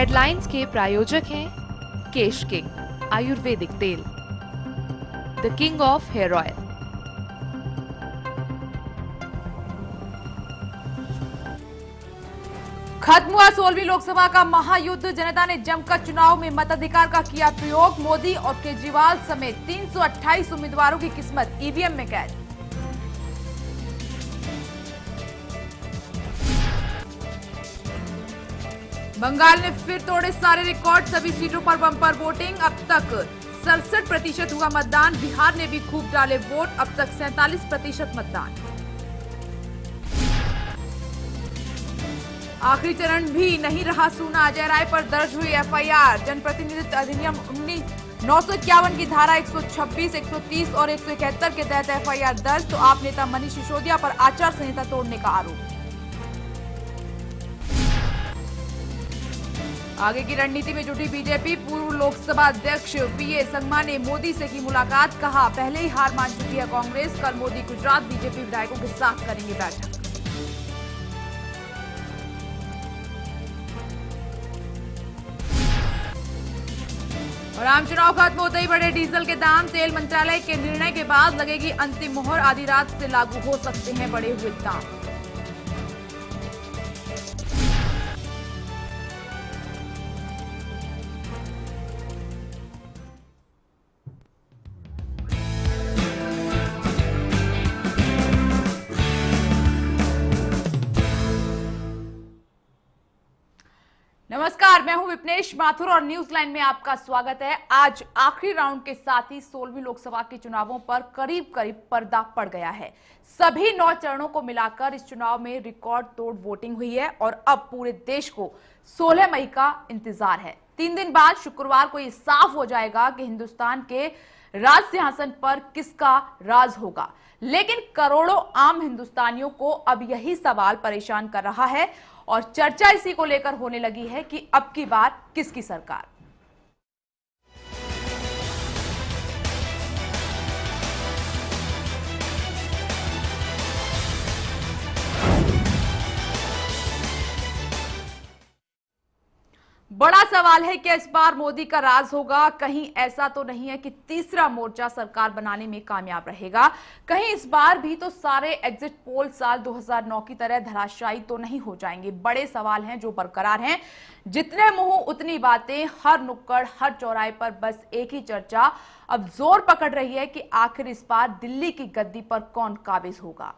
Headlines के प्रायोजक हैं केश किंग आयुर्वेदिक तेल, the king of hair oil. खत्म हुआ 16वीं लोकसभा का महायुद्ध। जनता ने जमकर चुनाव में मताधिकार का किया प्रयोग। मोदी और केजरीवाल समेत 328 उम्मीदवारों की किस्मत ईवीएम में कैद। बंगाल ने फिर तोड़े सारे रिकॉर्ड, सभी सीटों पर बम्पर वोटिंग। अब तक 67% हुआ मतदान। बिहार ने भी खूब डाले वोट, अब तक 47% मतदान। आखिरी चरण भी नहीं रहा सूना। अजय राय पर दर्ज हुई एफआईआर। जनप्रतिनिधित्व अधिनियम 951 की धारा 126, 130 और 171 के तहत एफआईआर दर्ज। तो आप नेता मनीष सिसोदिया पर आचार संहिता तोड़ने का आरोप। आगे की रणनीति में जुटी बीजेपी। पूर्व लोकसभा अध्यक्ष पीए संगमा ने मोदी से की मुलाकात। कहा पहले ही हार मान चुकी है कांग्रेस। कल मोदी गुजरात बीजेपी विधायकों के साथ करेंगे बैठक। और आम चुनाव खत्म होते ही बढ़े डीजल के दाम। तेल मंत्रालय के निर्णय के बाद लगेगी अंतिम मोहर। आधी रात से लागू हो सकते हैं बढ़े हुए दाम। नमस्कार, मैं हूं विपनेश माथुर और न्यूज लाइन में आपका स्वागत है। आज आखिरी राउंड के साथ ही 16वीं लोकसभा के चुनावों पर करीब करीब पर्दा पड़ गया है। सभी 9 चरणों को मिलाकर इस चुनाव में रिकॉर्ड तोड़ वोटिंग हुई है और अब पूरे देश को 16 मई का इंतजार है। 3 दिन बाद शुक्रवार को यह साफ हो जाएगा कि हिंदुस्तान के राज सिंहासन पर किसका राज होगा। लेकिन करोड़ों आम हिंदुस्तानियों को अब यही सवाल परेशान कर रहा है और चर्चा इसी को लेकर होने लगी है कि अब की बार किसकी सरकार। बड़ा सवाल है कि इस बार मोदी का राज होगा। कहीं ऐसा तो नहीं है कि तीसरा मोर्चा सरकार बनाने में कामयाब रहेगा। कहीं इस बार भी तो सारे एग्जिट पोल साल 2009 की तरह धराशायी तो नहीं हो जाएंगे। बड़े सवाल हैं जो बरकरार हैं। जितने मुंह उतनी बातें, हर नुक्कड़ हर चौराहे पर बस एक ही चर्चा अब जोर पकड़ रही है कि आखिर इस बार दिल्ली की गद्दी पर कौन काबिज होगा।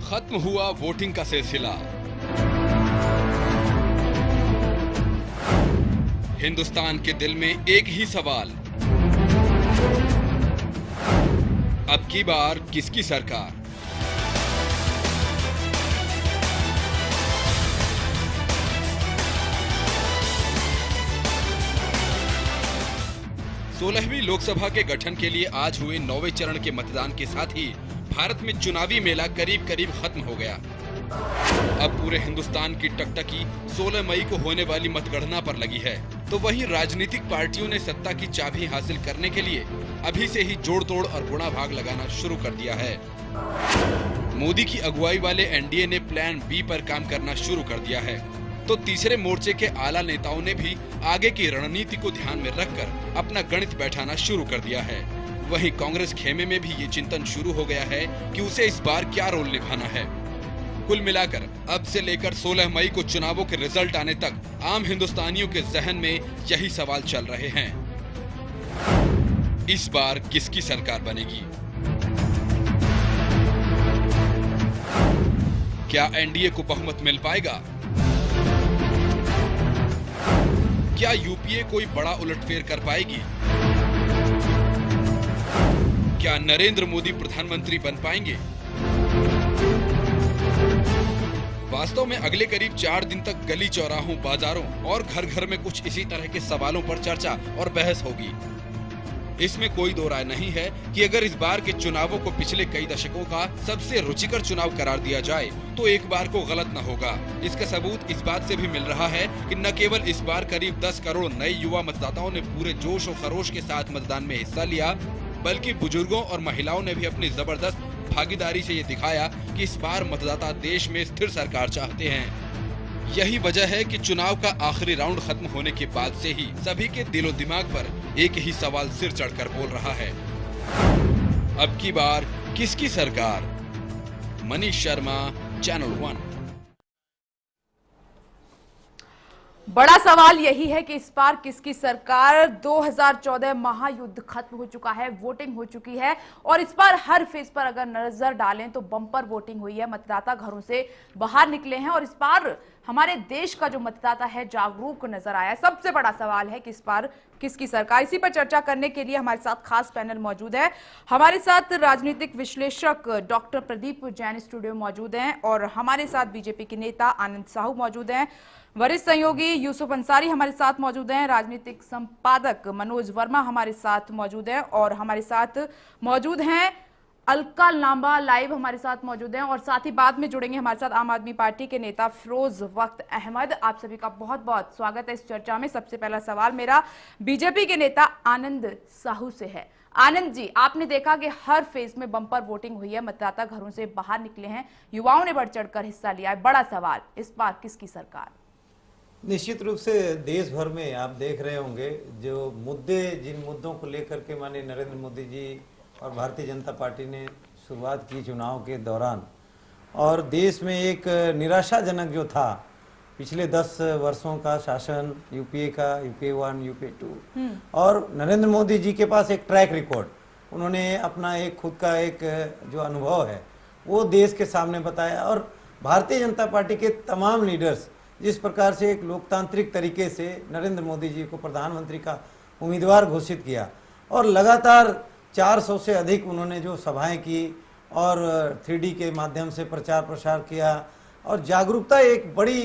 खत्म हुआ वोटिंग का सिलसिला। हिंदुस्तान के दिल में एक ही सवाल, अब की बार किसकी सरकार। सोलहवीं लोकसभा के गठन के लिए आज हुए 9वें चरण के मतदान के साथ ही भारत में चुनावी मेला करीब करीब खत्म हो गया। अब पूरे हिंदुस्तान की टकटकी 16 मई को होने वाली मतगणना पर लगी है। तो वहीं राजनीतिक पार्टियों ने सत्ता की चाबी हासिल करने के लिए अभी से ही जोड़ तोड़ और गुणा भाग लगाना शुरू कर दिया है। मोदी की अगुवाई वाले एनडीए ने प्लान बी पर काम करना शुरू कर दिया है। तो तीसरे मोर्चे के आला नेताओं ने भी आगे की रणनीति को ध्यान में रखकर अपना गणित बैठाना शुरू कर दिया है। वहीं कांग्रेस खेमे में भी ये चिंतन शुरू हो गया है कि उसे इस बार क्या रोल निभाना है। कुल मिलाकर अब से लेकर 16 मई को चुनावों के रिजल्ट आने तक आम हिंदुस्तानियों के जहन में यही सवाल चल रहे हैं, इस बार किसकी सरकार बनेगी। क्या एनडीए को बहुमत मिल पाएगा? क्या यूपीए कोई बड़ा उलटफेर कर पाएगी? क्या नरेंद्र मोदी प्रधानमंत्री बन पाएंगे? वास्तव में अगले करीब 4 दिन तक गली चौराहों, बाजारों और घर घर में कुछ इसी तरह के सवालों पर चर्चा और बहस होगी। इसमें कोई दो राय नहीं है कि अगर इस बार के चुनावों को पिछले कई दशकों का सबसे रुचिकर चुनाव करार दिया जाए तो एक बार को गलत न होगा। इसका सबूत इस बात से भी मिल रहा है कि न केवल इस बार करीब 10 करोड़ नए युवा मतदाताओं ने पूरे जोश और खरोश के साथ मतदान में हिस्सा लिया, बल्कि बुजुर्गों और महिलाओं ने भी अपनी जबरदस्त भागीदारी से ये दिखाया कि इस बार मतदाता देश में स्थिर सरकार चाहते हैं। यही वजह है कि चुनाव का आखिरी राउंड खत्म होने के बाद से ही सभी के दिलो दिमाग पर एक ही सवाल सिर चढ़कर बोल रहा है, अब की बार किसकी सरकार? मनीष शर्मा, चैनल 1। बड़ा सवाल यही है कि इस बार किसकी सरकार। 2014 महायुद्ध खत्म हो चुका है, वोटिंग हो चुकी है और इस बार हर फेज पर अगर नजर डालें तो बम्पर वोटिंग हुई है, मतदाता घरों से बाहर निकले हैं और इस बार हमारे देश का जो मतदाता है जागरूक नजर आया है। सबसे बड़ा सवाल है कि इस बार किसकी सरकार। इसी पर चर्चा करने के लिए हमारे साथ खास पैनल मौजूद है। हमारे साथ राजनीतिक विश्लेषक डॉक्टर प्रदीप जैन स्टूडियो मौजूद हैं और हमारे साथ बीजेपी के नेता आनंद साहू मौजूद हैं। वरिष्ठ सहयोगी यूसुफ अंसारी हमारे साथ मौजूद हैं। राजनीतिक संपादक मनोज वर्मा हमारे साथ मौजूद हैं और हमारे साथ मौजूद हैं अलका लांबा लाइव हमारे साथ मौजूद हैं और साथ ही बाद में जुड़ेंगे हमारे साथ आम आदमी पार्टी के नेता फिरोज वक्त अहमद। आप सभी का बहुत बहुत स्वागत है इस चर्चा में। सबसे पहला सवाल मेरा बीजेपी के नेता आनंद साहू से है। आनंद जी, आपने देखा कि हर फेज में बम्पर वोटिंग हुई है, मतदाता घरों से बाहर निकले हैं, युवाओं ने बढ़ चढ़कर हिस्सा लिया है। बड़ा सवाल, इस बार किसकी सरकार? निश्चित रूप से देश भर में आप देख रहे होंगे जो मुद्दे, जिन मुद्दों को लेकर के माननीय नरेंद्र मोदी जी और भारतीय जनता पार्टी ने शुरुआत की चुनाव के दौरान, और देश में एक निराशाजनक जो था पिछले 10 वर्षों का शासन यूपीए का, यूपीए 1, यूपीए 2 और नरेंद्र मोदी जी के पास एक ट्रैक रिकॉर्ड, उन्होंने अपना एक खुद का एक जो अनुभव है वो देश के सामने बताया और भारतीय जनता पार्टी के तमाम लीडर्स जिस प्रकार से एक लोकतांत्रिक तरीके से नरेंद्र मोदी जी को प्रधानमंत्री का उम्मीदवार घोषित किया और लगातार 400 से अधिक उन्होंने जो सभाएं की और 3D के माध्यम से प्रचार प्रसार किया और जागरूकता, एक बड़ी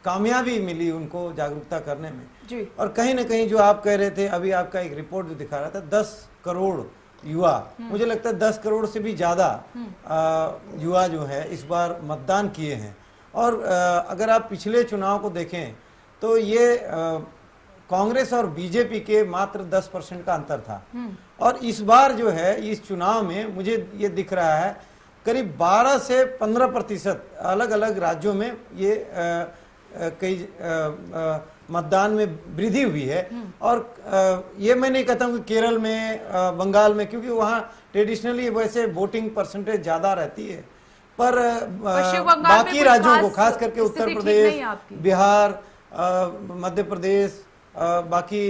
कामयाबी मिली उनको जागरूकता करने में जी। और कहीं ना कहीं जो आप कह रहे थे, अभी आपका एक रिपोर्ट जो दिखा रहा था 10 करोड़ युवा, मुझे लगता है 10 करोड़ से भी ज़्यादा युवा जो है इस बार मतदान किए हैं। और अगर आप पिछले चुनाव को देखें तो ये कांग्रेस और बीजेपी के मात्र 10% का अंतर था और इस बार जो है इस चुनाव में मुझे ये दिख रहा है करीब 12 से 15% अलग अलग राज्यों में ये कई मतदान में वृद्धि हुई है। और ये मैं नहीं कहता हूँ कि केरल में, बंगाल में, क्योंकि वहाँ ट्रेडिशनली वैसे वोटिंग परसेंटेज ज़्यादा रहती है, पर बाकी राज्यों को खास करके उत्तर प्रदेश, बिहार, मध्य प्रदेश, बाकी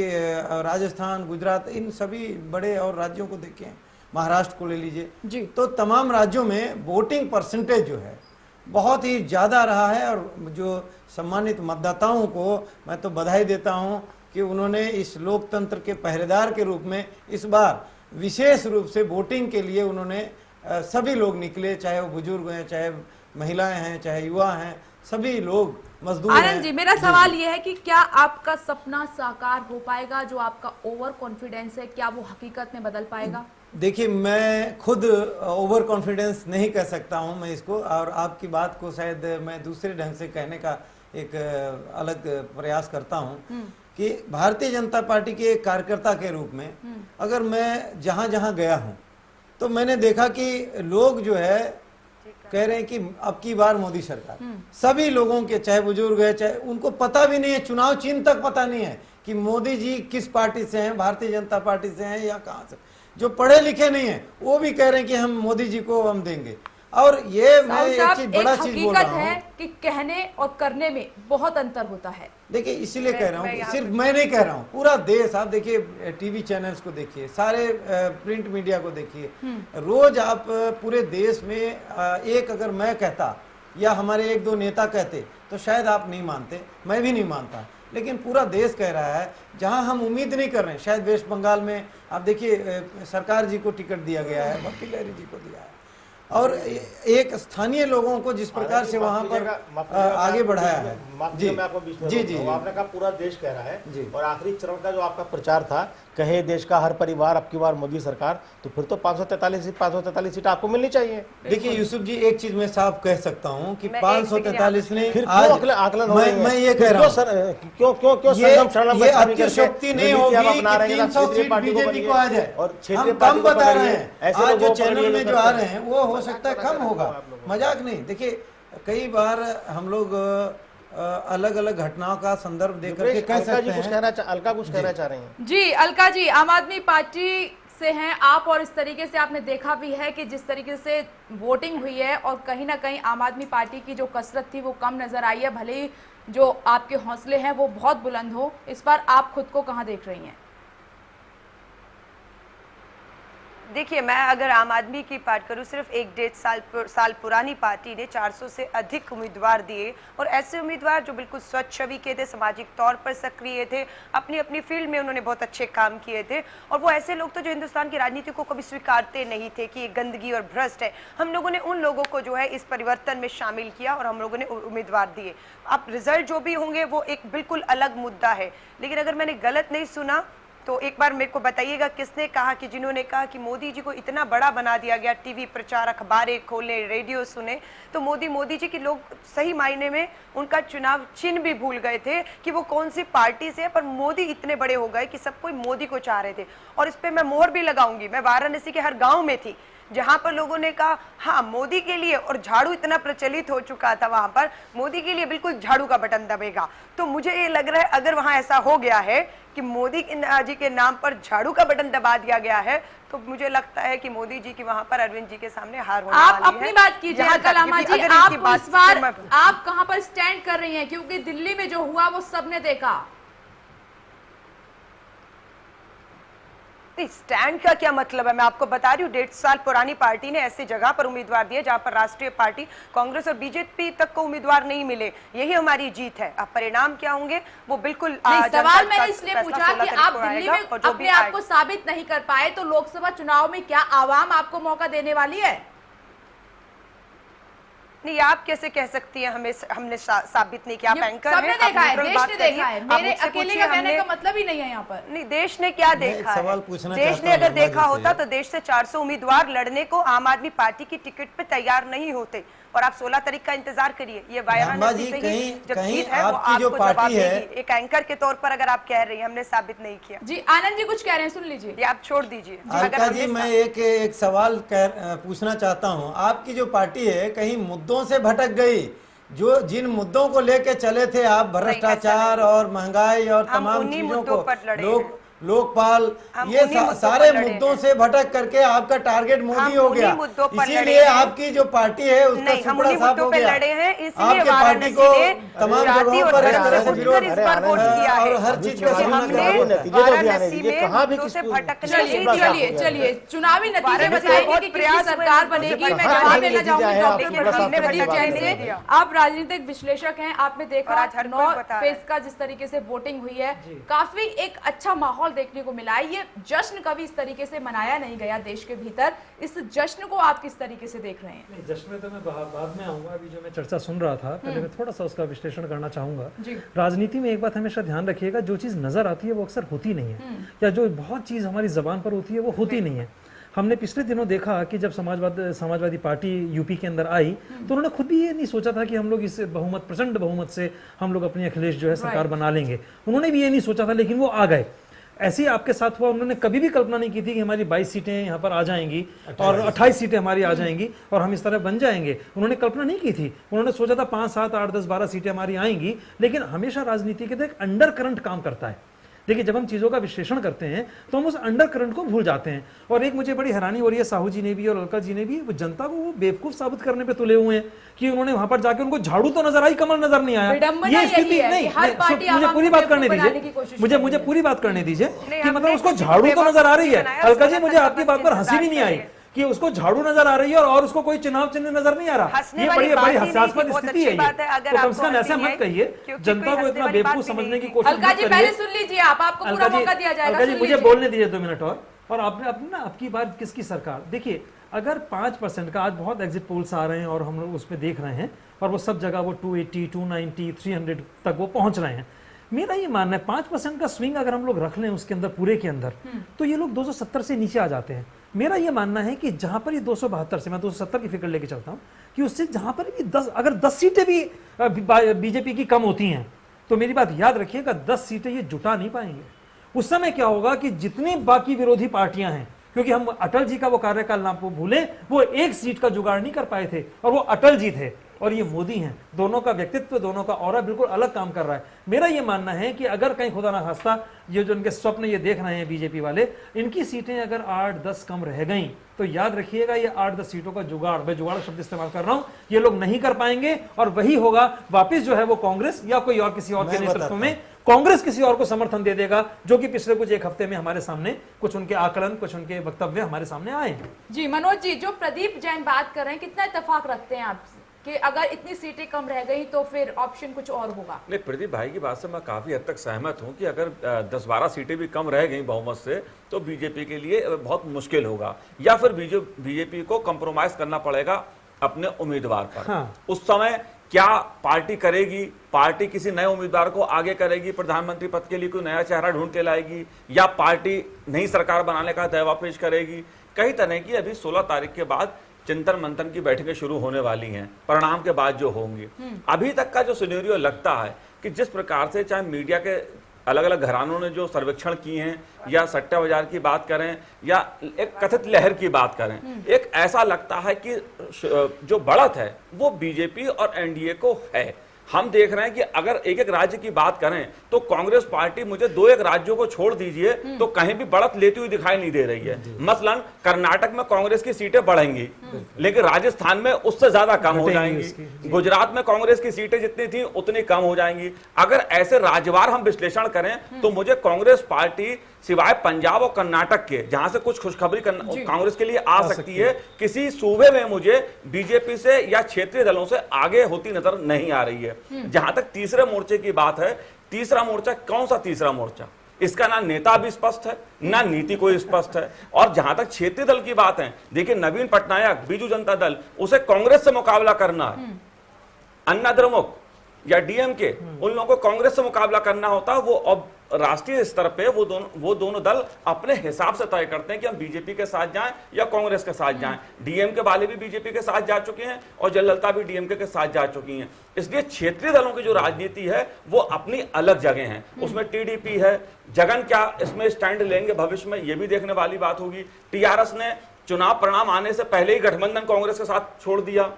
राजस्थान, गुजरात, इन सभी बड़े और राज्यों को देखें, महाराष्ट्र को ले लीजिए, तो तमाम राज्यों में वोटिंग परसेंटेज जो है बहुत ही ज़्यादा रहा है। और जो सम्मानित मतदाताओं को मैं तो बधाई देता हूं कि उन्होंने इस लोकतंत्र के पहरेदार के रूप में इस बार विशेष रूप से वोटिंग के लिए उन्होंने सभी लोग निकले, चाहे वो बुजुर्ग हैं, चाहे महिलाएं हैं, चाहे युवा हैं, सभी लोग मजदूर हैं। आनंद जी, मेरा सवाल यह है कि क्या आपका सपना साकार हो पाएगा? जो आपका ओवर कॉन्फिडेंस है, क्या वो हकीकत में बदल पाएगा? देखिए, मैं खुद ओवर कॉन्फिडेंस नहीं कह सकता हूं मैं इसको, और आपकी बात को शायद मैं दूसरे ढंग से कहने का एक अलग प्रयास करता हूं कि भारतीय जनता पार्टी के एक कार्यकर्ता के रूप में अगर मैं जहां जहां गया हूं तो मैंने देखा कि लोग जो है कह रहे हैं कि अब की बार मोदी सरकार। सभी लोगों के, चाहे बुजुर्ग है, चाहे उनको पता भी नहीं है, चुनाव चिन्ह तक पता नहीं है कि मोदी जी किस पार्टी से हैं, भारतीय जनता पार्टी से हैं या कहां से। जो पढ़े लिखे नहीं है वो भी कह रहे हैं कि हम मोदी जी को हम देंगे। और ये मैं एक चीज, बड़ा चीज बोल रहा हूँ कि कहने और करने में बहुत अंतर होता है। देखिए, इसीलिए कह रहा हूँ, सिर्फ मैं नहीं कह रहा हूँ, पूरा देश, आप देखिए टीवी चैनल्स को देखिए, सारे प्रिंट मीडिया को देखिए, रोज आप पूरे देश में एक अगर मैं कहता या हमारे 1-2 नेता कहते तो शायद आप नहीं मानते, मैं भी नहीं मानता, लेकिन पूरा देश कह रहा है। जहां हम उम्मीद नहीं कर रहे हैं, शायद वेस्ट बंगाल में आप देखिए सरकार जी को टिकट दिया गया है, भक्ति लहरी जी को दिया है, और एक स्थानीय लोगों को जिस प्रकार से वहां पर आगे बढ़ाया है। जी मैं आपको बीच में जी जी आपने कहा पूरा देश कह रहा है जी। और आखिरी चरण का जो आपका प्रचार था, कहे देश का हर परिवार अब की बार मोदी सरकार, तो फिर तो 543 सीट आपको मिलनी चाहिए। देखिए यूसुफ जी, एक चीज मैं साफ कह सकता हूँ कि 543 ने फिर आज आकलन मैं ये कह रहा हूँ क्यों ये अतिशयोक्ति नहीं होगी कि 300 सीट बीजेपी को आ जाए और हम कम बता रहे हैं। आज जो चैनल में जो आ रहे हैं वो हो सकता है कम होगा, मजाक नहीं। देखिए कई बार हम लोग अलग अलग घटनाओं का संदर्भ देकर के कह सकते हैं। अलका कुछ कहना चाह रही हैं। जी अलका जी, आम आदमी पार्टी से हैं आप और इस तरीके से आपने देखा भी है कि जिस तरीके से वोटिंग हुई है और कहीं ना कहीं आम आदमी पार्टी की जो कसरत थी वो कम नजर आई है, भले ही जो आपके हौसले हैं वो बहुत बुलंद हो। इस बार आप खुद को कहां देख रही हैं? देखिए, मैं अगर आम आदमी की बात करूं, सिर्फ 1-1.5 साल पुरानी पार्टी ने 400 से अधिक उम्मीदवार दिए और ऐसे उम्मीदवार जो बिल्कुल स्वच्छ छवि के थे, सामाजिक तौर पर सक्रिय थे, अपनी अपनी फील्ड में उन्होंने बहुत अच्छे काम किए थे। और वो ऐसे लोग थे जो हिंदुस्तान की राजनीति को कभी स्वीकारते नहीं थे कि ये गंदगी और भ्रष्ट है। हम लोगों ने उन लोगों को जो है इस परिवर्तन में शामिल किया और हम लोगों ने उम्मीदवार दिए। अब रिजल्ट जो भी होंगे वो एक बिल्कुल अलग मुद्दा है, लेकिन अगर मैंने गलत नहीं सुना तो एक बार मेरे को बताइएगा किसने कहा कि जिन्होंने कहा कि मोदी जी को इतना बड़ा बना दिया गया, टीवी प्रचार, अखबारें खोले, रेडियो सुने, तो मोदी जी की लोग सही मायने में उनका चुनाव चिन्ह भी भूल गए थे कि वो कौन सी पार्टी से है। पर मोदी इतने बड़े हो गए कि सब कोई मोदी को चाह रहे थे। और इस पे मैं मोहर भी लगाऊंगी, मैं वाराणसी के हर गांव में थी जहां पर लोगों ने कहा हाँ मोदी के लिए, और झाड़ू इतना प्रचलित हो चुका था वहां पर, मोदी के लिए बिल्कुल झाड़ू का बटन दबेगा। तो मुझे ये लग रहा है अगर वहां ऐसा हो गया है कि मोदी जी के नाम पर झाड़ू का बटन दबा दिया गया है, तो मुझे लगता है कि मोदी जी की वहां पर अरविंद जी के सामने हार होने वाली है। आप अपनी बात कीजिए लामा जी, आप इस बार आप कहां पर स्टैंड कर रही हैं? क्योंकि दिल्ली में जो हुआ वो सबने देखा। स्टैंड का क्या मतलब है, मैं आपको बता रही हूँ 1.5 साल पुरानी पार्टी ने ऐसी जगह पर उम्मीदवार दिए जहां पर राष्ट्रीय पार्टी कांग्रेस और बीजेपी तक को उम्मीदवार नहीं मिले। यही हमारी जीत है। अब परिणाम क्या होंगे वो बिल्कुल सवाल मैंने इसलिए पूछा कि आप दिल्ली में अपने आप को साबित नहीं कर पाए, तो लोकसभा चुनाव में क्या आवाम आपको मौका देने वाली है? नहीं, आप कैसे कह सकती हैं हमने साबित नहीं किया? आप एंकर सबने हैं, देखा है, आप देश ने देखा है, मेरे मुझसे अकेले पूछिए, का कहने का मतलब ही नहीं है यहाँ पर। नहीं, देश ने क्या देखा है? सवाल पूछना देश ने अगर देखा होता तो देश से 400 उम्मीदवार लड़ने को आम आदमी पार्टी की टिकट पे तैयार नहीं होते। और आप 16 तारीख का इंतजार करिए। ये वाराणसी से ही जब जीत है वो आपको जवाब देगी। एक एंकर के तौर पर अगर आप कह रही हैं हमने साबित नहीं किया। जी आनंद जी कुछ कह रहे हैं, सुन लीजिए। आप छोड़ दीजिए। अलका जी, मैं एक सवाल पूछना चाहता हूँ। आपकी जो पार्टी है कहीं मुद्दों से भटक गई? जो जिन मुद्दों को लेके चले थे आप, भ्रष्टाचार और महंगाई और तमाम चीजों को, लोकपाल, ये सारे मुद्दों से भटक करके आपका टारगेट मोदी हो गया, इसीलिए आपकी जो पार्टी है उसका सुपड़ा साफ हो गया। आपके पार्टी को तमाम जगहों पर इस तरह से विरोध और हर चीज का चलिए चुनावी नतीजे बताएंगे कि किसकी सरकार बनेगी। मैं जवाब लेना चाहूंगी डॉक्टर। आप राजनीतिक विश्लेषक हैं, आपने देखा 9 फेज का जिस तरीके से वोटिंग हुई है, काफी एक अच्छा माहौल देखने को मिला है। ये जश्न कभी इस तरीके से मनाया नहीं गया देश के भीतर। इस जश्न को आप किस तरीके से देख रहे हैं? नहीं, जश्न में तो मैं बाद में आऊंगा। अभी जो मैं चर्चा सुन रहा था, पहले मैं थोड़ा सा उसका विश्लेषण करना चाहूंगा। राजनीति में एक बात हमेशा ध्यान रखिएगा, जो चीज नजर आती है वो अक्सर होती नहीं है, या जो बहुत चीज हमारी जबान पर होती है वो होती नहीं है। हमने पिछले दिनों देखा कि जब समाजवादी पार्टी यूपी के अंदर आई तो उन्होंने खुद भी ये नहीं सोचा था कि हम लोग इस बहुमत, प्रचंड बहुमत से हम लोग अपनी अखिलेश जो है सरकार बना लेंगे। उन्होंने भी ये नहीं सोचा था, लेकिन वो आ गए। ऐसे ही आपके साथ हुआ। उन्होंने कभी भी कल्पना नहीं की थी कि हमारी 22 सीटें यहाँ पर आ जाएंगी और 28 सीटें हमारी आ जाएंगी और हम इस तरह बन जाएंगे। उन्होंने कल्पना नहीं की थी। उन्होंने सोचा था 5, 7, 8, 10, 12 सीटें हमारी आएंगी। लेकिन हमेशा राजनीति के एक अंडर करंट काम करता है। देखिए, जब हम चीजों का विश्लेषण करते हैं तो हम उस अंडर करंट को भूल जाते हैं। और एक मुझे बड़ी हैरानी हो रही है, साहू जी ने भी और अलका जी ने भी, वो जनता को वो बेवकूफ साबित करने पे तुले हुए हैं कि उन्होंने वहां पर जाके उनको झाड़ू तो नजर आई, कमल नजर नहीं आया। ये स्थिति नहीं, मुझे पूरी बात करने दीजिए, मुझे पूरी बात करने दीजिए कि मतलब उसको झाड़ू तो नजर आ रही है। अलका जी, मुझे आपकी बात पर हंसी भी नहीं आई कि उसको झाड़ू नजर आ रही है और उसको कोई चुनाव चिन्ह नजर नहीं आ रहा। ये बड़ी हास्यास्पद स्थिति है। तो कम से कम ऐसा मत कहिए, जनता को इतना बेवकूफ समझने की कोशिश मत करिए। पहले सुन लीजिए, आपको पूरा मौका दिया जाएगा। अलका जी, मुझे बोलने दीजिए 2 मिनट और आपने अपनी ना आपकी बार किसकी सरकार। देखिए, अगर 5% का, आज बहुत एग्जिट पोल्स आ रहे हैं और हम लोग उसमें देख रहे हैं, और वो सब जगह वो 280, 290, 300 तक वो पहुंच रहे हैं। मेरा ये मानना है 5% का स्विंग अगर हम लोग रख लें उसके अंदर, पूरे के अंदर, तो ये लोग 270 से नीचे आ जाते हैं। मेरा ये मानना है कि जहां पर ये 272 से, मैं 270 की फिक्र लेके चलता हूं, कि उससे जहां पर भी 10, अगर 10 सीटें भी बीजेपी की कम होती हैं, तो मेरी बात याद रखिएगा 10 सीटें ये जुटा नहीं पाएंगे। उस समय क्या होगा कि जितनी बाकी विरोधी पार्टियां हैं, क्योंकि हम अटल जी का वो कार्यकाल ना भूलें, वो 1 सीट का जुगाड़ नहीं कर पाए थे, और वो अटल जी थे और ये मोदी हैं। दोनों का व्यक्तित्व, दोनों का ऑरा बिल्कुल अलग काम कर रहा है। मेरा ये मानना है कि अगर कहीं खुदा ना खास्ता ये जो इनके स्वप्न ये देख रहे हैं बीजेपी वाले, इनकी सीटें अगर 8-10 कम रह गई, तो याद रखिएगा ये 8-10 सीटों का जुगाड़, मैं जुगाड़ शब्द इस्तेमाल कर रहा हूं, ये लोग नहीं कर पाएंगे, और वही होगा वापिस जो है वो कांग्रेस या कोई और किसी और के नेतृत्व में कांग्रेस किसी और को समर्थन दे देगा, जो कि पिछले कुछ 1 हफ्ते में हमारे सामने कुछ उनके आकलन, कुछ उनके वक्तव्य हमारे सामने आए हैं। जी मनोज जी, जो प्रदीप जैन बात कर रहे हैं, कितना इत्तेफाक रखते हैं आप कि अगर इतनी सीटें कम रह गई तो फिर ऑप्शन कुछ और होगा? नहीं, प्रदीप भाई की बात से मैं काफी हद तक सहमत हूं कि अगर 10-12 सीटें भी कम रह गई बहुमत से, तो बीजेपी के लिए बहुत मुश्किल होगा, या फिर बीजेपी को कंप्रोमाइज करना पड़ेगा अपने उम्मीदवार पर। हाँ। उस समय क्या पार्टी करेगी? पार्टी किसी नए उम्मीदवार को आगे करेगी, प्रधानमंत्री पद के लिए कोई नया चेहरा ढूंढ के लाएगी, या पार्टी नई सरकार बनाने का दावा पेश करेगी? कई तरह की अभी 16 तारीख के बाद चिंतन मंथन की बैठकें शुरू होने वाली हैं, परिणाम के बाद जो होंगी। अभी तक का जो सिनेरियो लगता है कि जिस प्रकार से चाहे मीडिया के अलग अलग घरानों ने जो सर्वेक्षण किए हैं, या सट्टा बाजार की बात करें, या एक कथित लहर की बात करें, एक ऐसा लगता है कि जो बढ़त है वो बीजेपी और एनडीए को है। हम देख रहे हैं कि अगर एक एक राज्य की बात करें तो कांग्रेस पार्टी, मुझे 2-1 राज्यों को छोड़ दीजिए, तो कहीं भी बढ़त लेती हुई दिखाई नहीं दे रही है। मसलन कर्नाटक में कांग्रेस की सीटें बढ़ेंगी, लेकिन राजस्थान में उससे ज्यादा कम हो जाएंगी। गुजरात में कांग्रेस की सीटें जितनी थी उतनी कम हो जाएंगी। अगर ऐसे राज्यवार हम विश्लेषण करें तो मुझे कांग्रेस पार्टी सिवाय पंजाब और कर्नाटक के, जहां से कुछ खुशखबरी कांग्रेस के लिए आ सकती है, किसी सूबे में मुझे बीजेपी से या क्षेत्रीय दलों से आगे होती नजर नहीं आ रही है। जहां तक तीसरे मोर्चे की बात है, तीसरा मोर्चा कौन सा तीसरा मोर्चा? इसका ना नेता भी स्पष्ट है, ना नीति कोई स्पष्ट है। और जहां तक क्षेत्रीय दल की बात है, देखिए नवीन पटनायक, बीजू जनता दल, उसे कांग्रेस से मुकाबला करना है। अन्ना द्रमुक या डीएमके, उन लोगों को कांग्रेस से मुकाबला करना होता है। वो अब राष्ट्रीय स्तर पे वो दोनों दल अपने हिसाब से तय करते हैं कि हम बीजेपी के साथ जाएं या कांग्रेस के साथ जाएं। डीएमके वाले भी बीजेपी के साथ जा चुके हैं और जयललिता भी डीएमके के साथ जा चुकी हैं। इसलिए क्षेत्रीय दलों की जो राजनीति है वो अपनी अलग जगह है। उसमें टीडीपी है, जगन क्या इसमें स्टैंड लेंगे भविष्य में, ये भी देखने वाली बात होगी। टीआरएस ने चुनाव परिणाम आने से पहले ही गठबंधन कांग्रेस के साथ छोड़ दिया,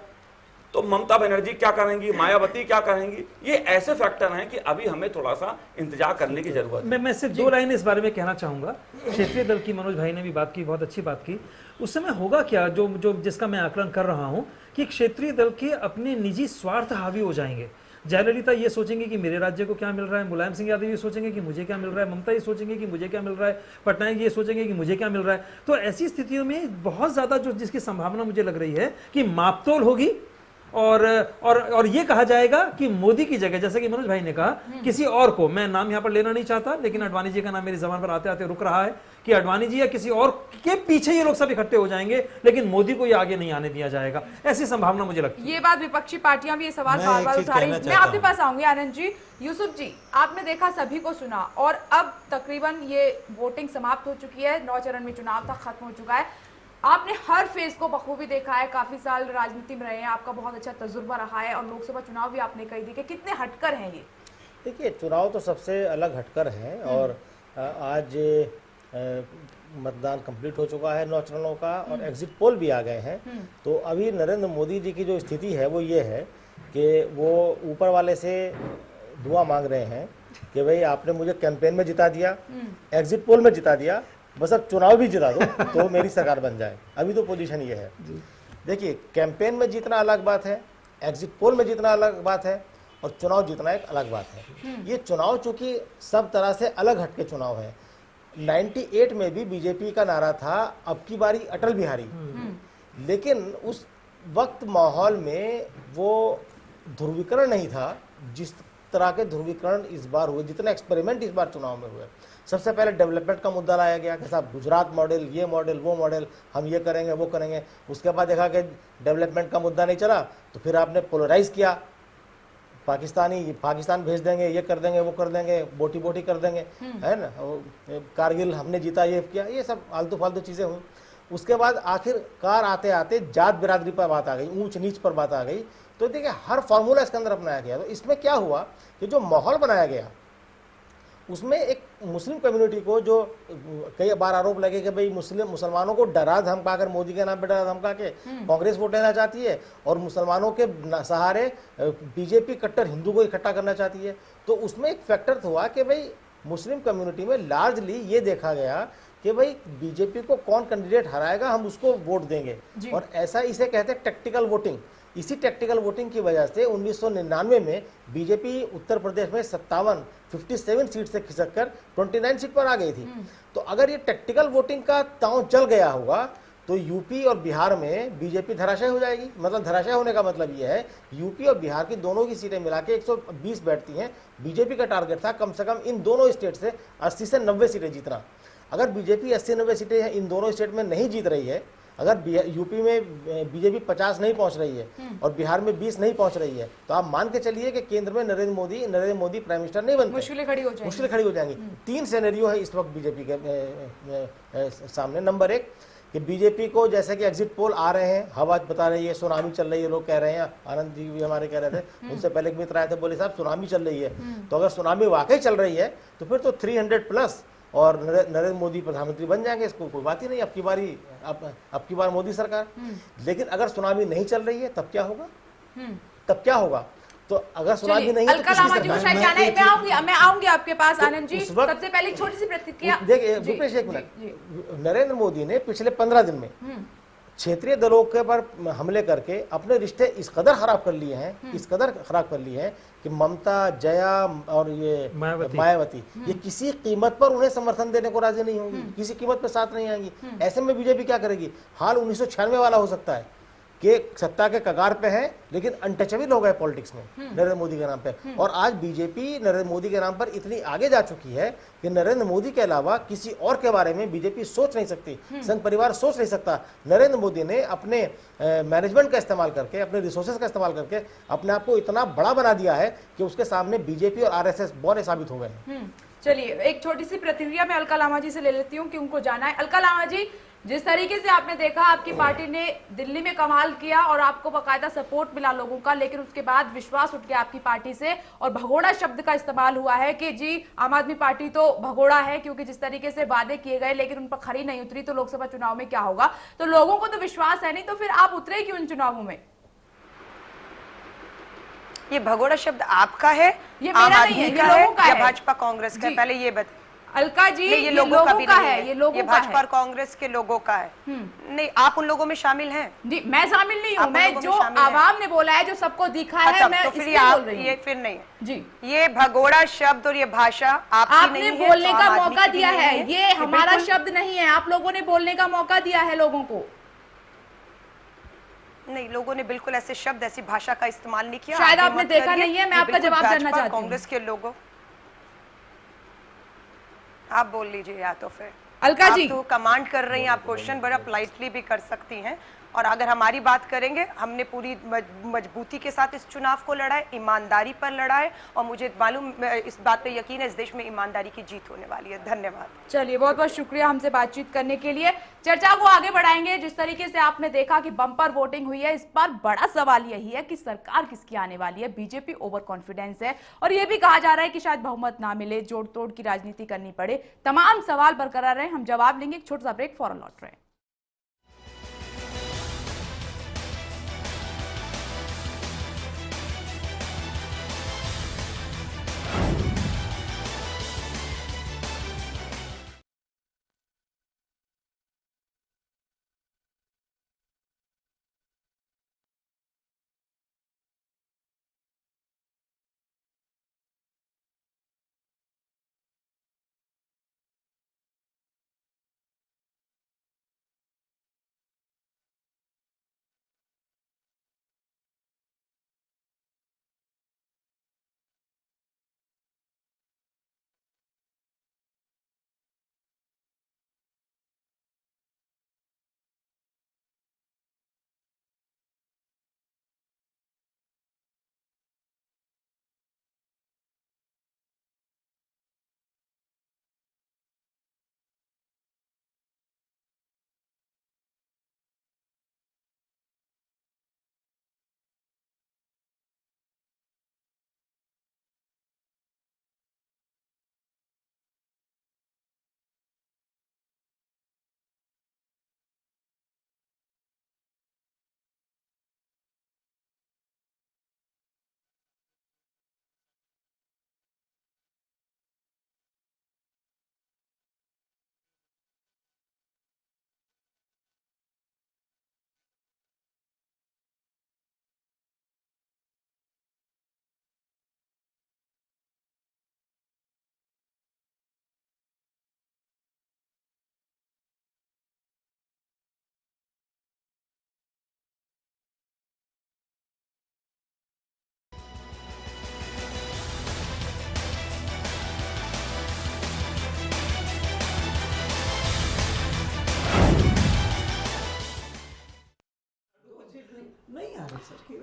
तो ममता बनर्जी क्या करेंगी, मायावती क्या करेंगी? ये ऐसे फैक्टर हैं कि अभी हमें थोड़ा सा इंतजार करने की जरूरत है। मैं सिर्फ 2 लाइन इस बारे में कहना चाहूंगा। क्षेत्रीय दल की मनोज भाई ने भी बात की, बहुत अच्छी बात की। उस समय होगा क्या, जो जिसका मैं आकलन कर रहा हूं, कि क्षेत्रीय दल के अपने निजी स्वार्थ हावी हो जाएंगे। जयललिता ये सोचेंगे कि मेरे राज्य को क्या मिल रहा है, मुलायम सिंह यादव ये सोचेंगे कि मुझे क्या मिल रहा है, ममता ये सोचेंगे कि मुझे क्या मिल रहा है, पटनायक ये सोचेंगे कि मुझे क्या मिल रहा है। तो ऐसी स्थितियों में बहुत ज्यादा जो जिसकी संभावना मुझे लग रही है कि मापतोल होगी, और ये कहा जाएगा कि मोदी की जगह, जैसे कि मनोज भाई ने कहा, किसी और को, मैं नाम यहां पर लेना नहीं चाहता, लेकिन अडवाणी जी का नाम मेरी जबान पर आते आते रुक रहा है, कि अडवाणी जी या किसी और के पीछे ये लोग सब इकट्ठे हो जाएंगे, लेकिन मोदी को ये आगे नहीं आने दिया जाएगा। ऐसी संभावना मुझे लगती है। ये बात विपक्षी पार्टियां भी ये सवाल बार बार उठा रही हैं। मैं आपके पास आऊंगी आनंद जी। यूसुफ जी, आपने देखा, सभी को सुना, और अब तकरीबन ये वोटिंग समाप्त हो चुकी है। 9 चरण में चुनाव था, खत्म हो चुका है। आपने हर फेज को बखूबी देखा है, काफी साल राजनीति में रहे हैं, आपका बहुत अच्छा तजुर्बा रहा है, और लोकसभा चुनाव भी आपने कही थी कि कितने हटकर हैं ये। देखिए, चुनाव तो सबसे अलग हटकर है, और आज मतदान कंप्लीट हो चुका है 9 चरणों का, और एग्जिट पोल भी आ गए हैं। तो अभी नरेंद्र मोदी जी की जो स्थिति है वो ये है कि वो ऊपर वाले से दुआ मांग रहे हैं कि भाई आपने मुझे कैंपेन में जिता दिया, एग्जिट पोल में जिता दिया, बस अब चुनाव भी जिता दो तो मेरी सरकार बन जाए। अभी तो पोजीशन ये है। देखिए, कैंपेन में जीतना अलग बात है, एग्जिट पोल में जीतना अलग बात है, और चुनाव जीतना एक अलग बात है। ये चुनाव चूंकि सब तरह से अलग हटके चुनाव है। 98 में भी बीजेपी का नारा था अब की बारी अटल बिहारी, लेकिन उस वक्त माहौल में वो ध्रुवीकरण नहीं था जिस तरह के ध्रुवीकरण इस बार हुए, जितने एक्सपेरिमेंट इस बार चुनाव में हुए। सबसे पहले डेवलपमेंट का मुद्दा लाया गया कि साहब गुजरात मॉडल, ये मॉडल, वो मॉडल, हम ये करेंगे, वो करेंगे। उसके बाद देखा कि डेवलपमेंट का मुद्दा नहीं चला तो फिर आपने पोलराइज किया, पाकिस्तान भेज देंगे, ये कर देंगे, वो कर देंगे, बोटी बोटी कर देंगे, है ना, कारगिल हमने जीता, ये किया, ये सब आलतू फालतू चीज़ें हुई। उसके बाद आखिरकार आते आते जात बिरादरी पर बात आ गई, ऊंच नीच पर बात आ गई। तो देखिए हर फॉर्मूला इसके अंदर अपनाया गया। तो इसमें क्या हुआ कि जो माहौल बनाया गया उसमें एक मुस्लिम कम्युनिटी को, जो कई बार आरोप लगे कि भाई मुसलमानों को डरा धमका कर, मोदी के नाम पे डरा धमका के कांग्रेस वोट लेना चाहती है और मुसलमानों के सहारे बीजेपी कट्टर हिंदू को इकट्ठा करना चाहती है। तो उसमें एक फैक्टर हुआ कि भाई मुस्लिम कम्युनिटी में लार्जली ये देखा गया कि भाई बीजेपी को कौन कैंडिडेट हराएगा हम उसको वोट देंगे, और ऐसा इसे कहते हैं टैक्टिकल वोटिंग। इसी टैक्टिकल वोटिंग की वजह से 1999 में बीजेपी उत्तर प्रदेश में 57 सीट से खिसक कर 29 सीट पर आ गई थी। तो अगर ये टैक्टिकल वोटिंग का दांव चल गया होगा तो यूपी और बिहार में बीजेपी धराशायी हो जाएगी। मतलब धराशायी होने का मतलब ये है यूपी और बिहार की दोनों की सीटें मिला के 120 बैठती हैं। बीजेपी का टारगेट था कम से कम इन दोनों स्टेट से 80 से 90 सीटें जीतना। अगर बीजेपी 80-90 सीटें इन दोनों स्टेट में नहीं जीत रही है, अगर यूपी में बीजेपी 50 नहीं पहुंच रही है और बिहार में 20 नहीं पहुंच रही है, तो आप मान के चलिए कि केंद्र में नरेंद्र मोदी प्राइम मिनिस्टर नहीं बनते, मुश्किलें खड़ी हो जाएंगी। 3 सिनेरियो है इस वक्त बीजेपी के सामने। नंबर 1 कि बीजेपी को जैसे कि एग्जिट पोल आ रहे हैं, हवा बता रही है, सुनामी चल रही है, लोग कह रहे हैं, आनंद जी भी हमारे कह रहे थे, उनसे पहले एक मित्र आए थे, बोले साहब सुनामी चल रही है। तो अगर सुनामी वाकई चल रही है तो फिर तो 300 प्लस और नरेंद्र मोदी प्रधानमंत्री बन जाएंगे, इसको कोई बात ही नहीं, अब की बार मोदी सरकार। लेकिन अगर सुनामी नहीं चल रही है तब क्या होगा? तब क्या होगा? तो अगर सुनामी नहीं है तो किसकी सरकार? मैं आऊंगी आपके पास आनंद जी। सबसे पहले छोटी सी प्रतिक्रिया देखिए रुपेश, एक मिनट। नरेंद्र मोदी ने पिछले 15 दिन में क्षेत्रीय दलों के पर हमले करके अपने रिश्ते इस कदर खराब कर लिए हैं, कि ममता, जया और ये मायावती ये किसी कीमत पर उन्हें समर्थन देने को राजी नहीं होंगी, किसी कीमत पर साथ नहीं आएंगी। ऐसे में बीजेपी क्या करेगी? हाल 1996 वाला हो सकता है कि सत्ता के कगार पे है लेकिन अनटचेबल हो गए पॉलिटिक्स में नरेंद्र मोदी के नाम पे। और आज बीजेपी नरेंद्र मोदी के नाम पर इतनी आगे जा चुकी है कि नरेंद्र मोदी के अलावा किसी और के बारे में बीजेपी सोच नहीं सकती, संघ परिवार सोच नहीं सकता। नरेंद्र मोदी ने अपने मैनेजमेंट का इस्तेमाल करके, अपने रिसोर्सेज का इस्तेमाल करके अपने आप को इतना बड़ा बना दिया है कि उसके सामने बीजेपी और आरएसएस बौने साबित हो गए हैं। चलिए एक छोटी सी प्रतिक्रिया मैं अलका लामा जी से ले लेती हूँ कि उनको जाना है। अलका लामा जी, जिस तरीके से आपने देखा आपकी पार्टी ने दिल्ली में कमाल किया और आपको बाकायदा सपोर्ट मिला लोगों का, लेकिन उसके बाद विश्वास उठ गया आपकी पार्टी से और भगोड़ा शब्द का इस्तेमाल हुआ है कि जी आम आदमी पार्टी तो भगोड़ा है, क्योंकि जिस तरीके से वादे किए गए लेकिन उन पर खरी नहीं उतरी, तो लोकसभा चुनाव में क्या होगा? तो लोगों को तो विश्वास है नहीं, तो फिर आप उतरे क्यों इन चुनावों में? ये भगोड़ा शब्द आपका है, ये मेरा नहीं है, ये लोगों का या है, भाजपा कांग्रेस का? पहले ये बता अलका जी, ये लोगों का भी नहीं है, ये भाजपा और कांग्रेस के लोगों का है। नहीं, आप उन लोगों में शामिल हैं? जी मैं शामिल नहीं हूँ, मैं जो आवाम ने बोला है, जो सबको दिखा है, मैं इसलिए बोल रही हूँ। ये फिर नहीं है जी, ये भगोड़ा शब्द और ये भाषा आपने बोलने का मौका दिया है, ये हमारा शब्द नहीं है, आप लोगों ने बोलने का मौका दिया है लोगों को। नहीं, लोगों ने बिल्कुल ऐसे शब्द, ऐसी भाषा का इस्तेमाल नहीं किया। शायद आपने देखा नहीं है, मैं आपका जवाब जानना चाहती हूँ। कांग्रेस के लोगों, आप बोल लीजिए या तो फिर अलका जी। आप तो कमांड कर रही हैं, आप क्वेश्चन बड़ा पोलाइटली भी कर सकती हैं। और अगर हमारी बात करेंगे, हमने पूरी मजबूती के साथ इस चुनाव को लड़ा है, ईमानदारी पर लड़ा है, और मुझे मालूम, इस बात पे यकीन है, इस देश में ईमानदारी की जीत होने वाली है। धन्यवाद। चलिए बहुत बहुत शुक्रिया हमसे बातचीत करने के लिए। चर्चा को आगे बढ़ाएंगे। जिस तरीके से आपने देखा कि बम्पर वोटिंग हुई है, इस पर बड़ा सवाल यही है कि सरकार किसकी आने वाली है। बीजेपी ओवर कॉन्फिडेंस है और यह भी कहा जा रहा है कि शायद बहुमत ना मिले, जोड़ तोड़ की राजनीति करनी पड़े। तमाम सवाल बरकरार है, हम जवाब लेंगे। एक छोटा सा ब्रेक, फौरन लौट रहे हैं।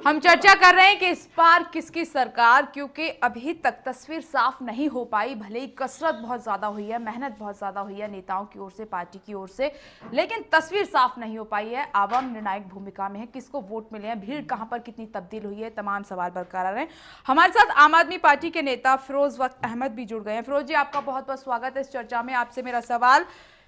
हम चर्चा कर रहे हैं कि इस बार किसकी सरकार, क्योंकि अभी तक तस्वीर साफ नहीं हो पाई। भले ही कसरत बहुत ज्यादा हुई है, मेहनत बहुत ज्यादा हुई है नेताओं की ओर से, पार्टी की ओर से, लेकिन तस्वीर साफ नहीं हो पाई है। आवाम निर्णायक भूमिका में है, किसको वोट मिले हैं, भीड़ कहां पर कितनी तब्दील हुई है, तमाम सवाल बरकरार हैं। हमारे साथ आम आदमी पार्टी के नेता फिरोज वक्त अहमद भी जुड़ गए हैं। फिरोज जी, आपका बहुत बहुत स्वागत है इस चर्चा में। आपसे मेरा सवाल,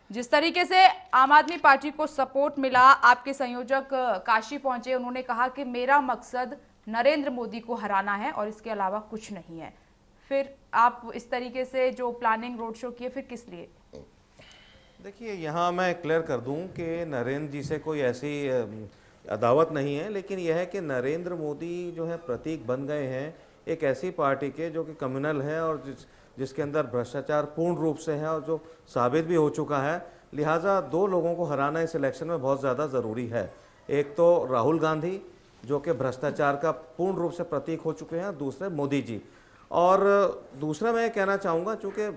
जिस तरीके से आम आदमी पार्टी को सपोर्ट मिला, आपके संयोजक काशी पहुंचे, उन्होंने कहा कि मेरा मकसद नरेंद्र मोदी को हराना है और इसके अलावा कुछ नहीं है, फिर आप इस तरीके से जो प्लानिंग रोड शो किए, फिर किस लिए? देखिए, यहाँ मैं क्लियर कर दूं कि नरेंद्र जी से कोई ऐसी अदावत नहीं है, लेकिन यह है कि नरेंद्र मोदी जो है प्रतीक बन गए हैं एक ऐसी पार्टी के जो कि कम्युनल है और जिसके अंदर भ्रष्टाचार पूर्ण रूप से है और जो साबित भी हो चुका है। लिहाजा दो लोगों को हराना इस इलेक्शन में बहुत ज़्यादा ज़रूरी है। एक तो राहुल गांधी जो कि भ्रष्टाचार का पूर्ण रूप से प्रतीक हो चुके हैं, दूसरे मोदी जी। और दूसरा मैं कहना चाहूँगा, चूँकि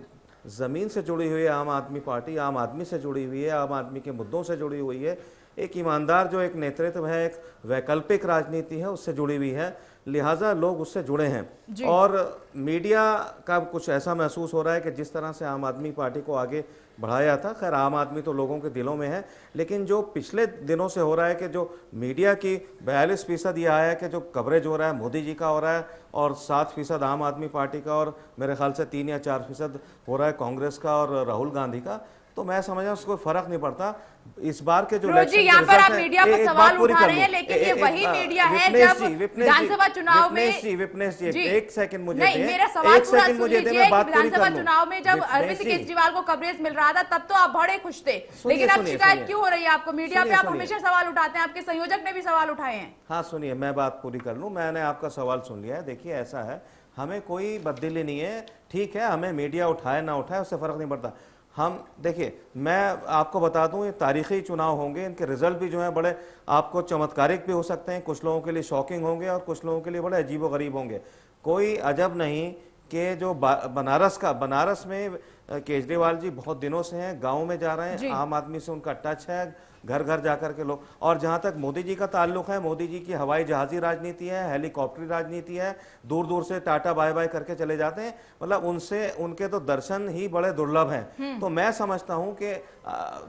ज़मीन से जुड़ी हुई है आम आदमी पार्टी, आम आदमी से जुड़ी हुई है, आम आदमी के मुद्दों से जुड़ी हुई है, एक ईमानदार जो एक नेतृत्व है, एक वैकल्पिक राजनीति है, उससे जुड़ी हुई है, लिहाजा लोग उससे जुड़े हैं। और मीडिया का कुछ ऐसा महसूस हो रहा है कि जिस तरह से आम आदमी पार्टी को आगे बढ़ाया था, खैर आम आदमी तो लोगों के दिलों में है, लेकिन जो पिछले दिनों से हो रहा है कि जो मीडिया की 42% ये आया है कि जो कवरेज हो रहा है मोदी जी का हो रहा है और 7% आम आदमी पार्टी का और मेरे ख्याल से 3 या 4% हो रहा है कांग्रेस का और राहुल गांधी का, तो मैं समझ रहा हूँ उसको फर्क नहीं पड़ता। इस बार के जो यहाँ पर आप मीडिया पर सवाल उठा रहे हैं, लेकिन ये वही मीडिया है जब विधानसभा चुनाव में, विपनेश जी एक सेकंड मुझे नहीं, मेरा सवाल पूरा सुन लीजिए। विधानसभा चुनाव में जब अरविंद केजरीवाल को कवरेज मिल रहा था तब तो आप बड़े खुश थे, लेकिन अब शिकायत क्यों हो रही है आपको? मीडिया पे आप हमेशा सवाल उठाते हैं, आपके संयोजक ने भी सवाल उठाए हैं। हाँ सुनिए, मैं बात पूरी कर लूं। मैंने आपका सवाल सुन लिया है। देखिए, ऐसा है, हमें कोई बददिली नहीं है, ठीक है, हमें मीडिया उठाए ना उठाए उससे फर्क नहीं पड़ता। हम देखिए, मैं आपको बता दूं, ये तारीखी चुनाव होंगे, इनके रिजल्ट भी जो है बड़े आपको चमत्कारिक भी हो सकते हैं, कुछ लोगों के लिए शॉकिंग होंगे और कुछ लोगों के लिए बड़े अजीबोगरीब होंगे। कोई अजब नहीं कि जो बनारस में केजरीवाल जी बहुत दिनों से हैं, गाँव में जा रहे हैं, आम आदमी से उनका टच है, घर घर जाकर के लोग। और जहां तक मोदी जी का ताल्लुक है, मोदी जी की हवाई जहाजी राजनीति है, हेलीकॉप्टरी राजनीति है, दूर दूर से टाटा बाय बाय करके चले जाते हैं, मतलब उनसे उनके तो दर्शन ही बड़े दुर्लभ हैं। तो मैं समझता हूं कि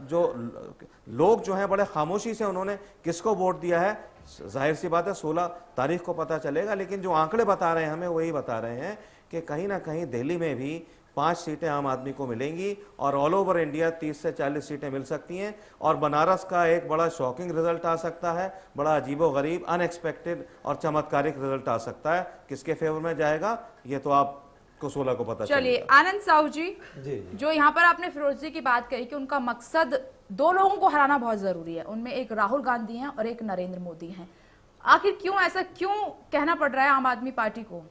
जो लोग जो हैं बड़े खामोशी से उन्होंने किसको वोट दिया है, जाहिर सी बात है 16 तारीख को पता चलेगा, लेकिन जो आंकड़े बता रहे हैं हमें वही बता रहे हैं कि कहीं ना कहीं दिल्ली में भी 5 सीटें आम आदमी को मिलेंगी और ऑल ओवर इंडिया 30 से 40 सीटें मिल सकती हैं। और बनारस का एक बड़ा शॉकिंग रिजल्ट आ सकता है, बड़ा अजीबोगरीब, अनएक्सपेक्टेड और चमत्कारिक रिजल्ट आ सकता है। किसके फेवर में जाएगा ये तो आपको 16 को पता चलेगा। चलिए, आनंद साहू जी, जो यहाँ पर आपने फिरोज जी की बात कही कि उनका मकसद दो लोगों को हराना बहुत जरूरी है, उनमें एक राहुल गांधी हैं और एक नरेंद्र मोदी हैं, आखिर क्यों ऐसा क्यों कहना पड़ रहा है आम आदमी पार्टी को?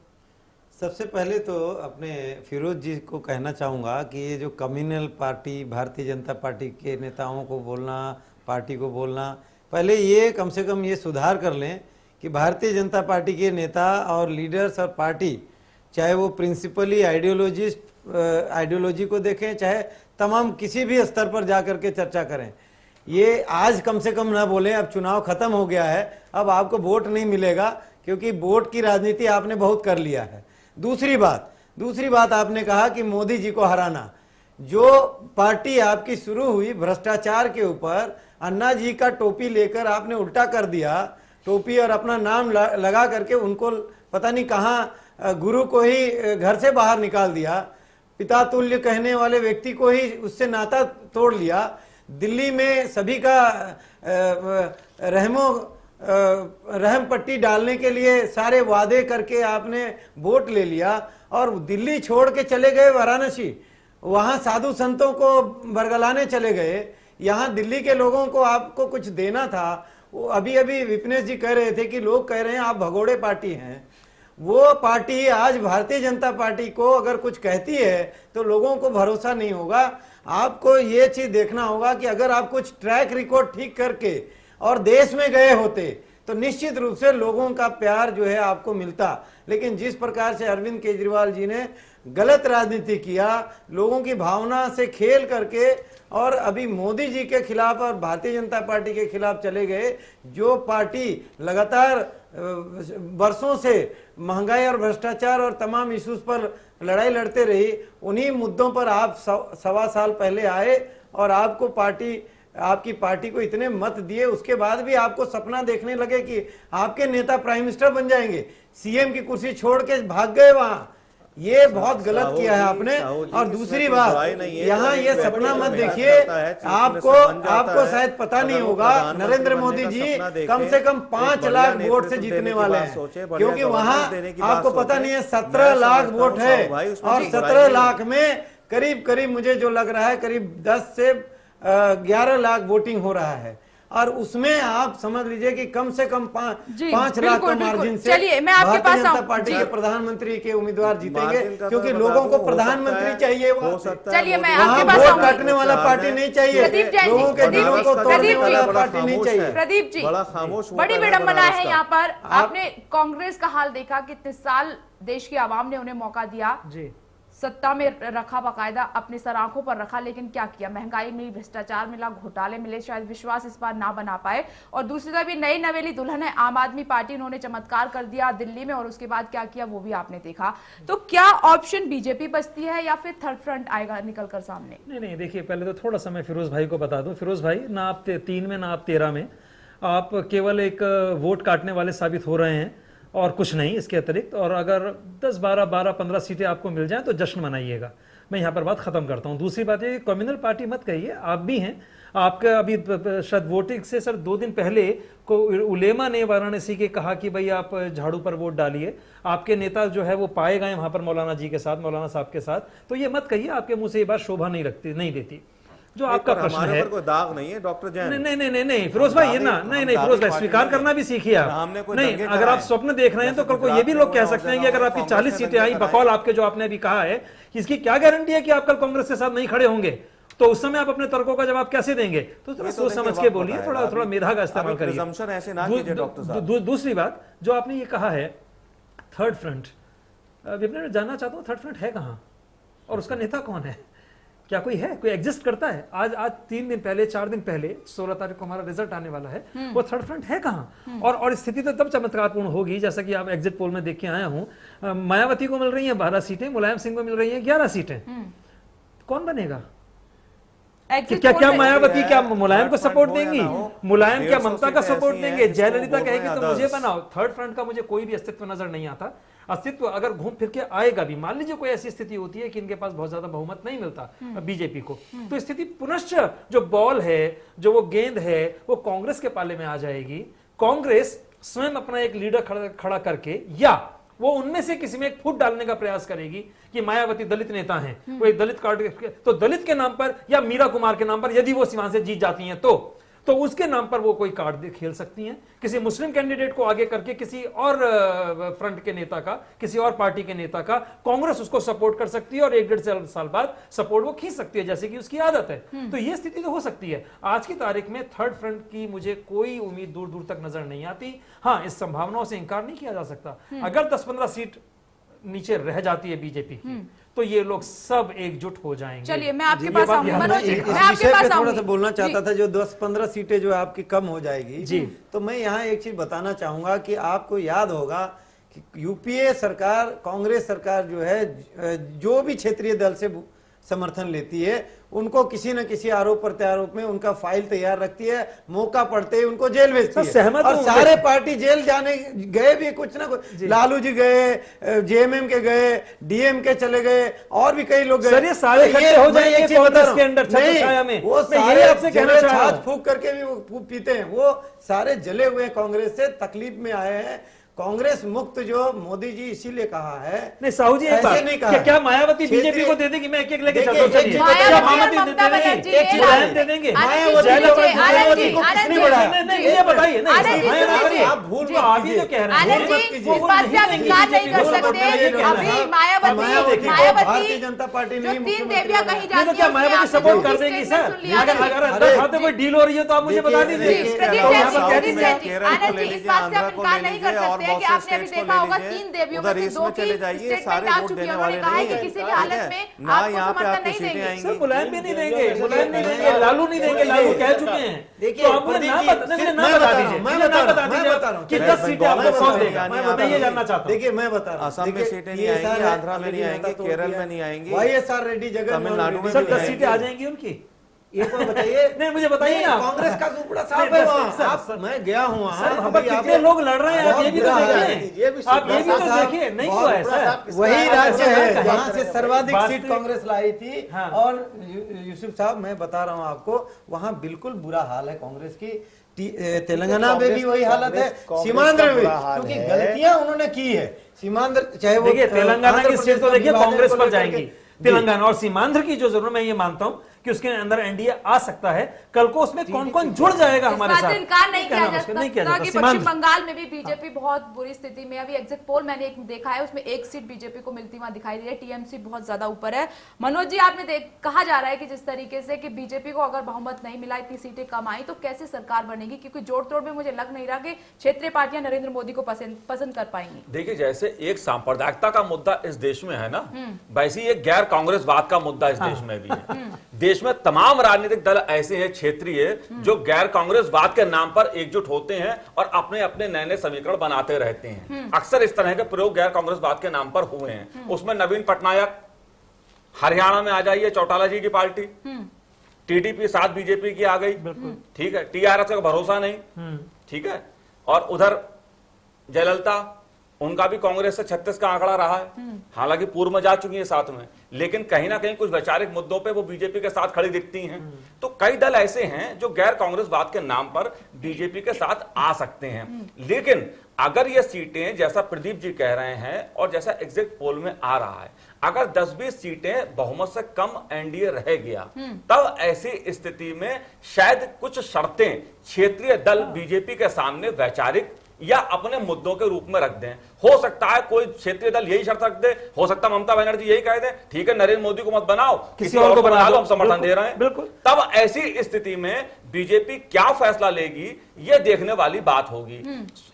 सबसे पहले तो अपने फिरोज जी को कहना चाहूँगा कि ये जो communal party, Bharatiya Janata party के नेताओं को बोलना, पार्टी को बोलना, पहले ये कम से कम ये सुधार कर लें कि भारतीय जनता पार्टी के नेता और लीडर्स और पार्टी, चाहे वो प्रिंसिपली आइडियोलॉजी को देखें, चाहे तमाम किसी भी स्तर पर जा कर के चर्चा करें, ये आज कम से कम ना बोले अब चुनाव खत्म हो गया है, अब आपको वोट नहीं मिलेगा, क्योंकि वोट की राजनीति आपने बहुत कर लिया है। दूसरी बात आपने कहा कि मोदी जी को हराना, जो पार्टी आपकी शुरू हुई भ्रष्टाचार के ऊपर, अन्ना जी का टोपी लेकर आपने उल्टा कर दिया, टोपी और अपना नाम लगा करके उनको पता नहीं कहाँ गुरु को ही घर से बाहर निकाल दिया, पिता तुल्य कहने वाले व्यक्ति को ही उससे नाता तोड़ लिया, दिल्ली में सभी का रहम पट्टी डालने के लिए सारे वादे करके आपने वोट ले लिया और दिल्ली छोड़ के चले गए वाराणसी, वहां साधु संतों को बरगलाने चले गए। यहाँ दिल्ली के लोगों को आपको कुछ देना था। वो अभी विपनेश जी कह रहे थे कि लोग कह रहे हैं आप भगोड़े पार्टी हैं। वो पार्टी आज भारतीय जनता पार्टी को अगर कुछ कहती है तो लोगों को भरोसा नहीं होगा। आपको ये चीज देखना होगा कि अगर आप कुछ ट्रैक रिकॉर्ड ठीक करके और देश में गए होते तो निश्चित रूप से लोगों का प्यार जो है आपको मिलता। लेकिन जिस प्रकार से अरविंद केजरीवाल जी ने गलत राजनीति किया, लोगों की भावना से खेल करके और अभी मोदी जी के खिलाफ और भारतीय जनता पार्टी के खिलाफ चले गए, जो पार्टी लगातार वर्षों से महंगाई और भ्रष्टाचार और तमाम इश्यूज पर लड़ाई लड़ते रही, उन्हीं मुद्दों पर आप 1.25 साल पहले आए और आपकी पार्टी को इतने मत दिए, उसके बाद भी आपको सपना देखने लगे कि आपके नेता प्राइम मिनिस्टर बन जाएंगे, सीएम की कुर्सी छोड़ के भाग गए वहां। ये बहुत गलत किया है आपने। और दूसरी बात, यहाँ ये सपना मत देखिए, आपको शायद पता नहीं होगा, नरेंद्र मोदी जी कम से कम 5 लाख वोट से जीतने वाले हैं, क्योंकि वहां आपको पता नहीं है 17 लाख वोट है, और 17 लाख में करीब मुझे जो लग रहा है करीब 10 से 11 लाख वोटिंग हो रहा है, और उसमें आप समझ लीजिए कि कम से कम 5 लाख का मार्जिन से चलिए मैं आपके पास जनता पार्टी के प्रधानमंत्री के उम्मीदवार जीतेंगे, क्योंकि लोगों को प्रधानमंत्री चाहिए। चलिए मैं आपके पास वोट काटने वाला पार्टी नहीं चाहिए, लोगों के दिलों को तोड़ने वाला पार्टी नहीं चाहिए। प्रदीप जी, बड़ी विडंबना है यहाँ पर। आपने कांग्रेस का हाल देखा, कितने साल देश की आवाम ने उन्हें मौका दिया, सत्ता में रखा, बाकायदा अपने सर आंखों पर रखा, लेकिन क्या किया? महंगाई मिली, भ्रष्टाचार मिला, घोटाले मिले, शायद विश्वास इस बार ना बना पाए। और दूसरी तरफ भी नई नवेली दुल्हन है आम आदमी पार्टी, उन्होंने चमत्कार कर दिया दिल्ली में, और उसके बाद क्या किया वो भी आपने देखा। तो क्या ऑप्शन बीजेपी बचती है या फिर थर्ड फ्रंट आएगा निकल कर सामने? नहीं, देखिए पहले तो थोड़ा सा मैं फिरोज भाई को बता दूं। फिरोज भाई, ना आप 3 में ना आप 13 में, आप केवल एक वोट काटने वाले साबित हो रहे हैं और कुछ नहीं इसके अतिरिक्त। और अगर 10, 12, 15 सीटें आपको मिल जाएं तो जश्न मनाइएगा। मैं यहाँ पर बात खत्म करता हूँ। दूसरी बात ये, कम्युनल पार्टी मत कहिए, आप भी हैं। आपका अभी शायद वोटिंग से सर 2 दिन पहले को उलेमा ने वाराणसी के कहा कि भाई आप झाड़ू पर वोट डालिए। आपके नेता जो है वो पाए गए वहां पर मौलाना जी के साथ, मौलाना साहब के साथ। तो ये मत कहिए, आपके मुंह से ये बात शोभा नहीं देती। जो आपका प्रश्न है, कोई दाग नहीं है डॉक्टर जैन। नहीं फिरोज भाई, ये ना नहीं फिरोज भाई, स्वीकार करना भी सीखिए आप। नहीं, अगर आप स्वप्न देख रहे हैं तो कल को ये भी लोग कह सकते हैं कि अगर आपकी 40 सीटें आई बकौल आपके, जो आपने अभी कहा है, इसकी क्या गारंटी है कि आप कल कांग्रेस के साथ नहीं खड़े होंगे? तो उस समय आप अपने तर्कों का जवाब कैसे देंगे? तो थोड़ा सोच समझ के बोलिए, थोड़ा मेधा का इस्तेमाल करिए। दूसरी बात जो आपने ये कहा है थर्ड फ्रंट, विपिन, जानना चाहता हूँ थर्ड फ्रंट है कहाँ और उसका नेता कौन है? क्या कोई है, कोई एग्जिस्ट करता है? आज 3 दिन पहले, 4 दिन पहले, 16 तारीख को हमारा रिजल्ट आने वाला है, वो थर्ड फ्रंट है कहाँ? और स्थिति तो तब चमत्कारपूर्ण होगी, जैसा कि आप एग्जिट पोल में देख के आया हूं, मायावती को मिल रही है 12 सीटें, मुलायम सिंह को मिल रही है 11 सीटें। कौन बनेगा? क्या मायावती क्या मुलायम को सपोर्ट देंगी? मुलायम क्या ममता का सपोर्ट देंगे? जयललिता कहेगी तो मुझे बनाओ। थर्ड फ्रंट का मुझे कोई भी अस्तित्व नजर नहीं आता। अस्तित्व अगर घूम फिर के आएगा भी, मान लीजिए कोई ऐसी स्थिति होती है कि इनके पास बहुत ज्यादा बहुमत नहीं मिलता बीजेपी को, तो स्थिति पुनश्च जो बॉल है, जो वो गेंद है, वो कांग्रेस के पाले में आ जाएगी। कांग्रेस स्वयं अपना एक लीडर खड़ा करके, या वो उनमें से किसी में एक फुट डालने का प्रयास करेगी कि मायावती दलित नेता हैं, वो एक दलित कार्ड, तो दलित के नाम पर या मीरा कुमार के नाम पर यदि वो सिवान से जीत जाती हैं तो उसके नाम पर वो कोई कार्ड खेल सकती हैं। किसी मुस्लिम कैंडिडेट को आगे करके किसी और फ्रंट के नेता का, किसी और पार्टी के नेता का कांग्रेस उसको सपोर्ट कर सकती है और 1-1.5 साल बाद सपोर्ट वो खींच सकती है, जैसे कि उसकी आदत है। तो ये स्थिति तो हो सकती है। आज की तारीख में थर्ड फ्रंट की मुझे कोई उम्मीद दूर दूर तक नजर नहीं आती। हाँ, इस संभावनाओं से इंकार नहीं किया जा सकता। अगर 10-15 सीट नीचे रह जाती है बीजेपी की, तो ये लोग सब एकजुट हो जाएंगे। चलिए मैं आपके पास आऊंगी, मनोज जी, मैं आपके पास थोड़ा सा बोलना चाहता था। जो 10-15 सीटें जो आपकी कम हो जाएगी जी, तो मैं यहाँ एक चीज बताना चाहूंगा कि आपको याद होगा कि यूपीए सरकार, कांग्रेस सरकार जो है, जो भी क्षेत्रीय दल से समर्थन लेती है, उनको किसी न किसी आरोप प्रत्यारोप में उनका फाइल तैयार रखती है, मौका पड़ते ही उनको जेल भेजती है। और सारे पार्टी जेल जाने गए भी, कुछ ना कुछ, लालू जी गए, जेएमएम के गए, डीएम के चले गए, और भी कई लोग गए। सर ये सारे इकट्ठे हो जाएंगे कांग्रेस के अंदर छत्रछाया में। वो सारे छाछ फूंक करके भी वो पीते हैं, वो सारे जले हुए कांग्रेस से तकलीफ में आए हैं। कांग्रेस मुक्त जो मोदी जी इसीलिए कहा है। नहीं साहू जी, एक बात, क्या मायावती बीजेपी को दे देगी? मैं एक लेके चलता हूं। चलिए, मायावती दे देंगे? मायावती को किसने बढ़ाया? नहीं ये बताइए। नहीं आप भूल तो आप ही तो कह रहे हैं, इस बात पे आप इनकार नहीं कर सकते। अभी भारतीय जनता पार्टी नहीं, 3 देवियां कहीं जाती हैं, क्या मायावती सपोर्ट कर देंगी? सर अगर खाते कोई डील हो रही है तो आप मुझे बता दीजिए। इस बात से आप इनकार नहीं कर सकते कि आपने अभी देखा होगा 3 देवियों में से 2 की स्टेटमेंट आ चुकी है। उन्होंने कहा है कि किसी भी हालत में आपको समर्थन नहीं देंगे। सर मुलायम भी नहीं देंगे, मुलायम नहीं देंगे, लालू नहीं देंगे, लालू कह चुके हैं। देखिए, आप मुझे ना बता दीजिए, 10 सीटें आपको कौन देगा? मैं ये जानना चाहता हूँ। देखिए मैं बता रहा हूँ, असम में सीटें नहीं आएंगी, आंध्रा में नहीं आएंगी, केरल में नहीं आएंगी, YSR रेड्डी जगह तमिलनाडु में सर 10 सीटें आ जाएंगी उनकी? ये तो बताइए। नहीं मुझे बताइए ना, कांग्रेस का टुकड़ा साफ है वहाँ। मैं गया हूँ वहाँ, कितने लोग लड़ रहे हैं, आप ये भी तो देखिए, आप ये भी तो देखिए, नहीं हुआ ऐसा। वही राज्य है जहाँ से सर्वाधिक सीट कांग्रेस लाई थी। और यूसुफ साहब मैं बता रहा हूँ आपको, वहाँ बिल्कुल बुरा हाल है कांग्रेस की। तेलंगाना में भी वही हालत है, सीमांध्र में, क्योंकि गलतियां उन्होंने की है। सीमांध्र चाहे वो देखिए तेलंगाना की सीट तो देखिए कांग्रेस पर जाएंगी, तेलंगाना और सीमांध्र की जो जरूरत, मैं ये मानता हूं कि उसके अंदर एनडीए आ सकता है। कल को उसमें कौन कौन जुड़ जाएगा हमारे साथ, इनकार नहीं किया जा सकता कि सीमांध्र। पश्चिम बंगाल में भी बीजेपी बहुत बुरी स्थिति में। अभी एग्जिट पोल मैंने एक देखा है, उसमें 1 सीट बीजेपी को मिलती वहां दिखाई दे रही है, टीएमसी बहुत ज्यादा ऊपर है। मनोज जी, आपने कहा जा रहा है कि जिस तरीके से कि बीजेपी को अगर बहुमत नहीं मिला, इतनी सीटें कम आई, तो कैसे सरकार बनेगी? क्योंकि जोड़ तोड़ में मुझे लग नहीं रहा कि क्षेत्रीय पार्टियां नरेंद्र मोदी को पसंद कर पाएंगी। देखिए, जैसे एक सांप्रदायिकता का मुद्दा इस देश में है ना, वैसे ही एक गैर कांग्रेसवाद का मुद्दा इस देश में भी है। देश में तमाम राजनीतिक दल ऐसे हैं क्षेत्रीय जो गैर कांग्रेसवाद के नाम पर एकजुट होते हैं और अपने अपने नए नए समीकरण बनाते रहते हैं। अक्सर इस तरह के प्रयोग गैर कांग्रेसवाद के नाम पर हुए हैं। उसमें नवीन पटनायक, हरियाणा में आ जाइए चौटाला जी की पार्टी, टीडीपी साथ बीजेपी की आ गई, ठीक है, टीआरएस का भरोसा नहीं, ठीक है, और उधर जयललिता, उनका भी कांग्रेस से 36 का आंकड़ा रहा है, हालांकि पूर्व में जा चुकी है साथ में, लेकिन कहीं ना कहीं कुछ वैचारिक मुद्दों पे वो बीजेपी के साथ खड़ी दिखती हैं। तो कई दल ऐसे हैं जो गैर कांग्रेसवाद के नाम पर बीजेपी के साथ आ सकते हैं। लेकिन अगर ये सीटें, जैसा प्रदीप जी कह रहे हैं और जैसा एग्जिट पोल में आ रहा है, अगर 10-20 सीटें बहुमत से कम एनडीए रह गया, तब ऐसी स्थिति में शायद कुछ शर्तें क्षेत्रीय दल बीजेपी के सामने वैचारिक या अपने मुद्दों के रूप में रख दें। हो सकता है कोई क्षेत्रीय दल यही शर्त रख दे, हो सकता है ममता बनर्जी यही कह दे, ठीक है नरेंद्र मोदी को मत बनाओ, किसी और को बना लो, हम समर्थन दे रहे हैं। बिल्कुल। तब ऐसी स्थिति में बीजेपी क्या फैसला लेगी, ये देखने वाली बात होगी।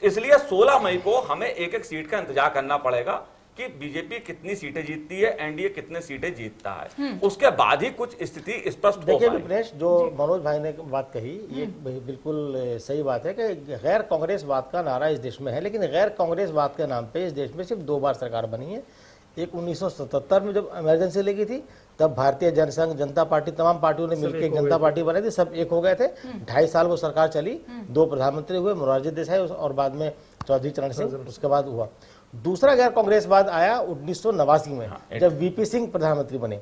इसलिए 16 मई को हमें एक एक सीट का इंतजार करना पड़ेगा कि बीजेपी कितनी सीटें जीतती है, एनडीए कितने सीटें जीतता है, उसके बाद ही कुछ स्थिति स्पष्ट हो देखिए पाएगी। विपनेश, जो मनोज भाई ने बात कही ये बिल्कुल सही बात है कि गैर कांग्रेसवाद का नारा इस देश में है, लेकिन गैर कांग्रेसवाद के नाम पे इस देश में सिर्फ 2 बार सरकार बनी है। एक 1977 में जब इमरजेंसी लगी थी, तब भारतीय जनसंघ, जनता पार्टी, तमाम पार्टियों ने मिलकर एक जनता पार्टी बनाई थी, सब एक हो गए थे। 2.5 साल वो सरकार चली, 2 प्रधानमंत्री हुए, मोरारजी देसाई और बाद में चौधरी चरण सिंह, उसके बाद हुआ। दूसरा गैर कांग्रेसवाद आया 1989 में, जब वीपी सिंह प्रधानमंत्री बने।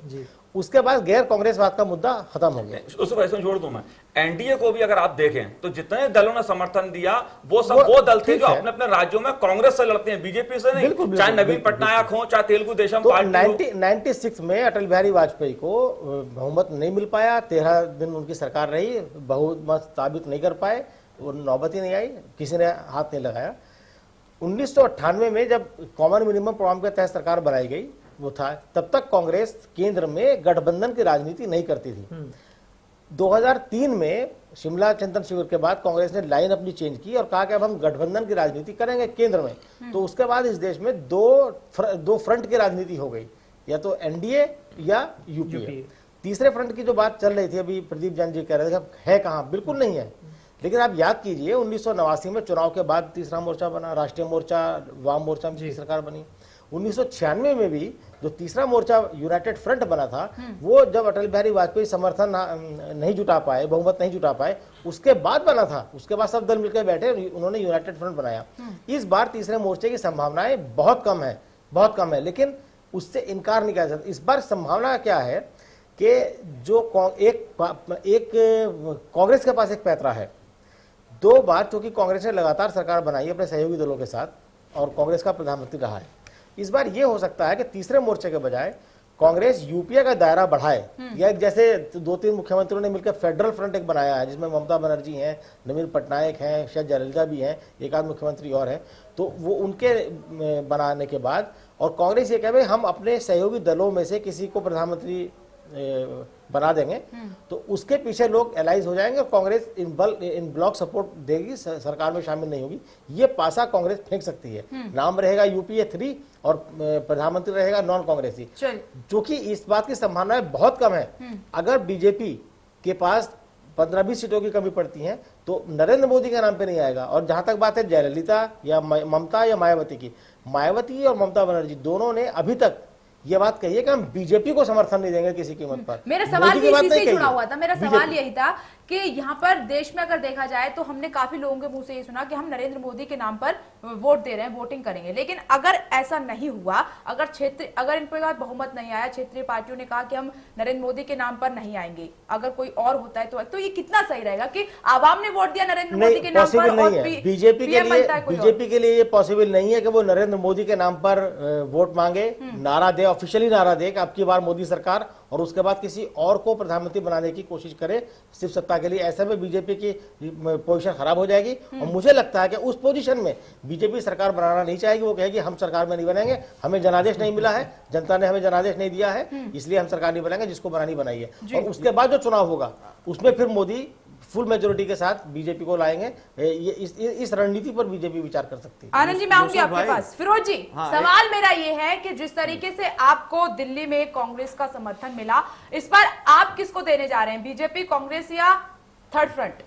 उसके बाद गैर कांग्रेसवाद का मुद्दा खत्म हो गया। उस वैसे जोड़ दूं मैं, एनडीए को भी अगर आप देखें तो जितने दलों ने समर्थन दिया वो सब वो दल थे जो अपने अपने राज्यों में कांग्रेस से लड़ते हैं, बीजेपी से नहीं। चाहे नवीन पटनायक हो, चाहे तेलुगु देशम पार्टी। 96 में अटल बिहारी वाजपेयी को बहुमत नहीं मिल पाया, 13 दिन उनकी सरकार रही, बहुमत साबित नहीं कर पाए, वो नौबत ही नहीं आई, किसी ने हाथ नहीं लगाया। 1998 में जब कॉमन मिनिमम प्रोग्राम के तहत सरकार बनाई गई, वो था, तब तक कांग्रेस केंद्र में गठबंधन की राजनीति नहीं करती थी। 2003 में शिमला चिंतन शिविर के बाद कांग्रेस ने लाइन अपनी चेंज की और कहा कि अब हम गठबंधन की राजनीति करेंगे केंद्र में। तो उसके बाद इस देश में दो फ्रंट की राजनीति हो गई, या तो एनडीए या यूपीए। तीसरे फ्रंट की जो बात चल रही थी, अभी प्रदीप जैन जी कह रहे थे, है कहाँ? बिल्कुल नहीं है। लेकिन आप याद कीजिए 1989 में चुनाव के बाद तीसरा मोर्चा बना, राष्ट्रीय मोर्चा, वाम मोर्चा में सरकार बनी। 1996 में भी जो तीसरा मोर्चा यूनाइटेड फ्रंट बना था, वो जब अटल बिहारी वाजपेयी समर्थन नहीं जुटा पाए, बहुमत नहीं जुटा पाए, उसके बाद बना था। उसके बाद सब दल मिलकर बैठे, उन्होंने यूनाइटेड फ्रंट बनाया। इस बार तीसरे मोर्चे की संभावनाएं बहुत कम है, बहुत कम है, लेकिन उससे इनकार नहीं किया जा सकता। इस बार संभावना क्या है कि जो एक कांग्रेस के पास एक पैतरा है, 2 बार चूंकि कांग्रेस ने लगातार सरकार बनाई अपने सहयोगी दलों के साथ और कांग्रेस का प्रधानमंत्री रहा है, इस बार ये हो सकता है कि तीसरे मोर्चे के बजाय कांग्रेस यूपीए का दायरा बढ़ाए, या एक जैसे 2-3 मुख्यमंत्रियों ने मिलकर फेडरल फ्रंट एक बनाया है, जिसमें ममता बनर्जी हैं, नवीन पटनायक हैं, शायद जयललिता भी हैं, एक आध मुख्यमंत्री और हैं, तो वो उनके बनाने के बाद और कांग्रेस ये कहे भाई हम अपने सहयोगी दलों में से किसी को प्रधानमंत्री बना देंगे, तो उसके पीछे लोग एलाइज हो जाएंगे और कांग्रेस इन ब्लॉक सपोर्ट देगी, सरकार में शामिल नहीं होगी। ये पासा कांग्रेस फेंक सकती है। नाम रहेगा यूपीए 3 और प्रधानमंत्री रहेगा नॉन कांग्रेसी, जो कि इस बात की संभावना बहुत कम है। अगर बीजेपी के पास 15-20 सीटों की कमी पड़ती है तो नरेंद्र मोदी के नाम पे नहीं आएगा। और जहां तक बात है जयललिता या ममता या मायावती की, मायावती और ममता बनर्जी दोनों ने अभी तक ये बात कही है कि हम बीजेपी को समर्थन नहीं देंगे किसी कीमत पर। मेरा सवाल भी इसी से जुड़ा हुआ था। मेरा सवाल यही था कि यहाँ पर देश में अगर देखा जाए तो हमने काफी लोगों के मुंह से ये सुना कि हम नरेंद्र मोदी के नाम पर वोट दे रहे हैं, वोटिंग करेंगे, लेकिन अगर ऐसा नहीं हुआ, अगर इन पर बहुमत नहीं आया, क्षेत्रीय पार्टियों ने कहा कि हम नरेंद्र मोदी के नाम पर नहीं आएंगे, अगर कोई और होता है तो ये कितना सही रहेगा कि आवाम ने वोट दिया नरेंद्र मोदी के नाम पर और बीजेपी के लिए ये पॉसिबल नहीं है कि वो नरेंद्र मोदी के नाम पर वोट मांगे, नारा दे, ऑफिशियली नारा दे कि अब की बार मोदी सरकार, और उसके बाद किसी और को प्रधानमंत्री बनाने की कोशिश करे सिर्फ सत्ता के लिए। ऐसे में बीजेपी की पोजीशन खराब हो जाएगी और मुझे लगता है कि उस पोजीशन में बीजेपी सरकार बनाना नहीं चाहेगी। वो कहेगी हम सरकार में नहीं बनेंगे, हमें जनादेश नहीं मिला है, जनता ने हमें जनादेश नहीं दिया है, इसलिए हम सरकार नहीं बनाएंगे, जिसको बनानी बनाई है। और उसके बाद जो चुनाव होगा उसमें फिर मोदी फुल मेजोरिटी के साथ बीजेपी को लाएंगे। ये इस रणनीति पर बीजेपी विचार कर सकती है। आनंद जी, मैं आऊंगी आपके पास। फिरोज जी, सवाल मेरा ये है कि जिस तरीके से आपको दिल्ली में कांग्रेस का समर्थन मिला, इस पर आप किसको देने जा रहे हैं, बीजेपी, कांग्रेस या थर्ड फ्रंट?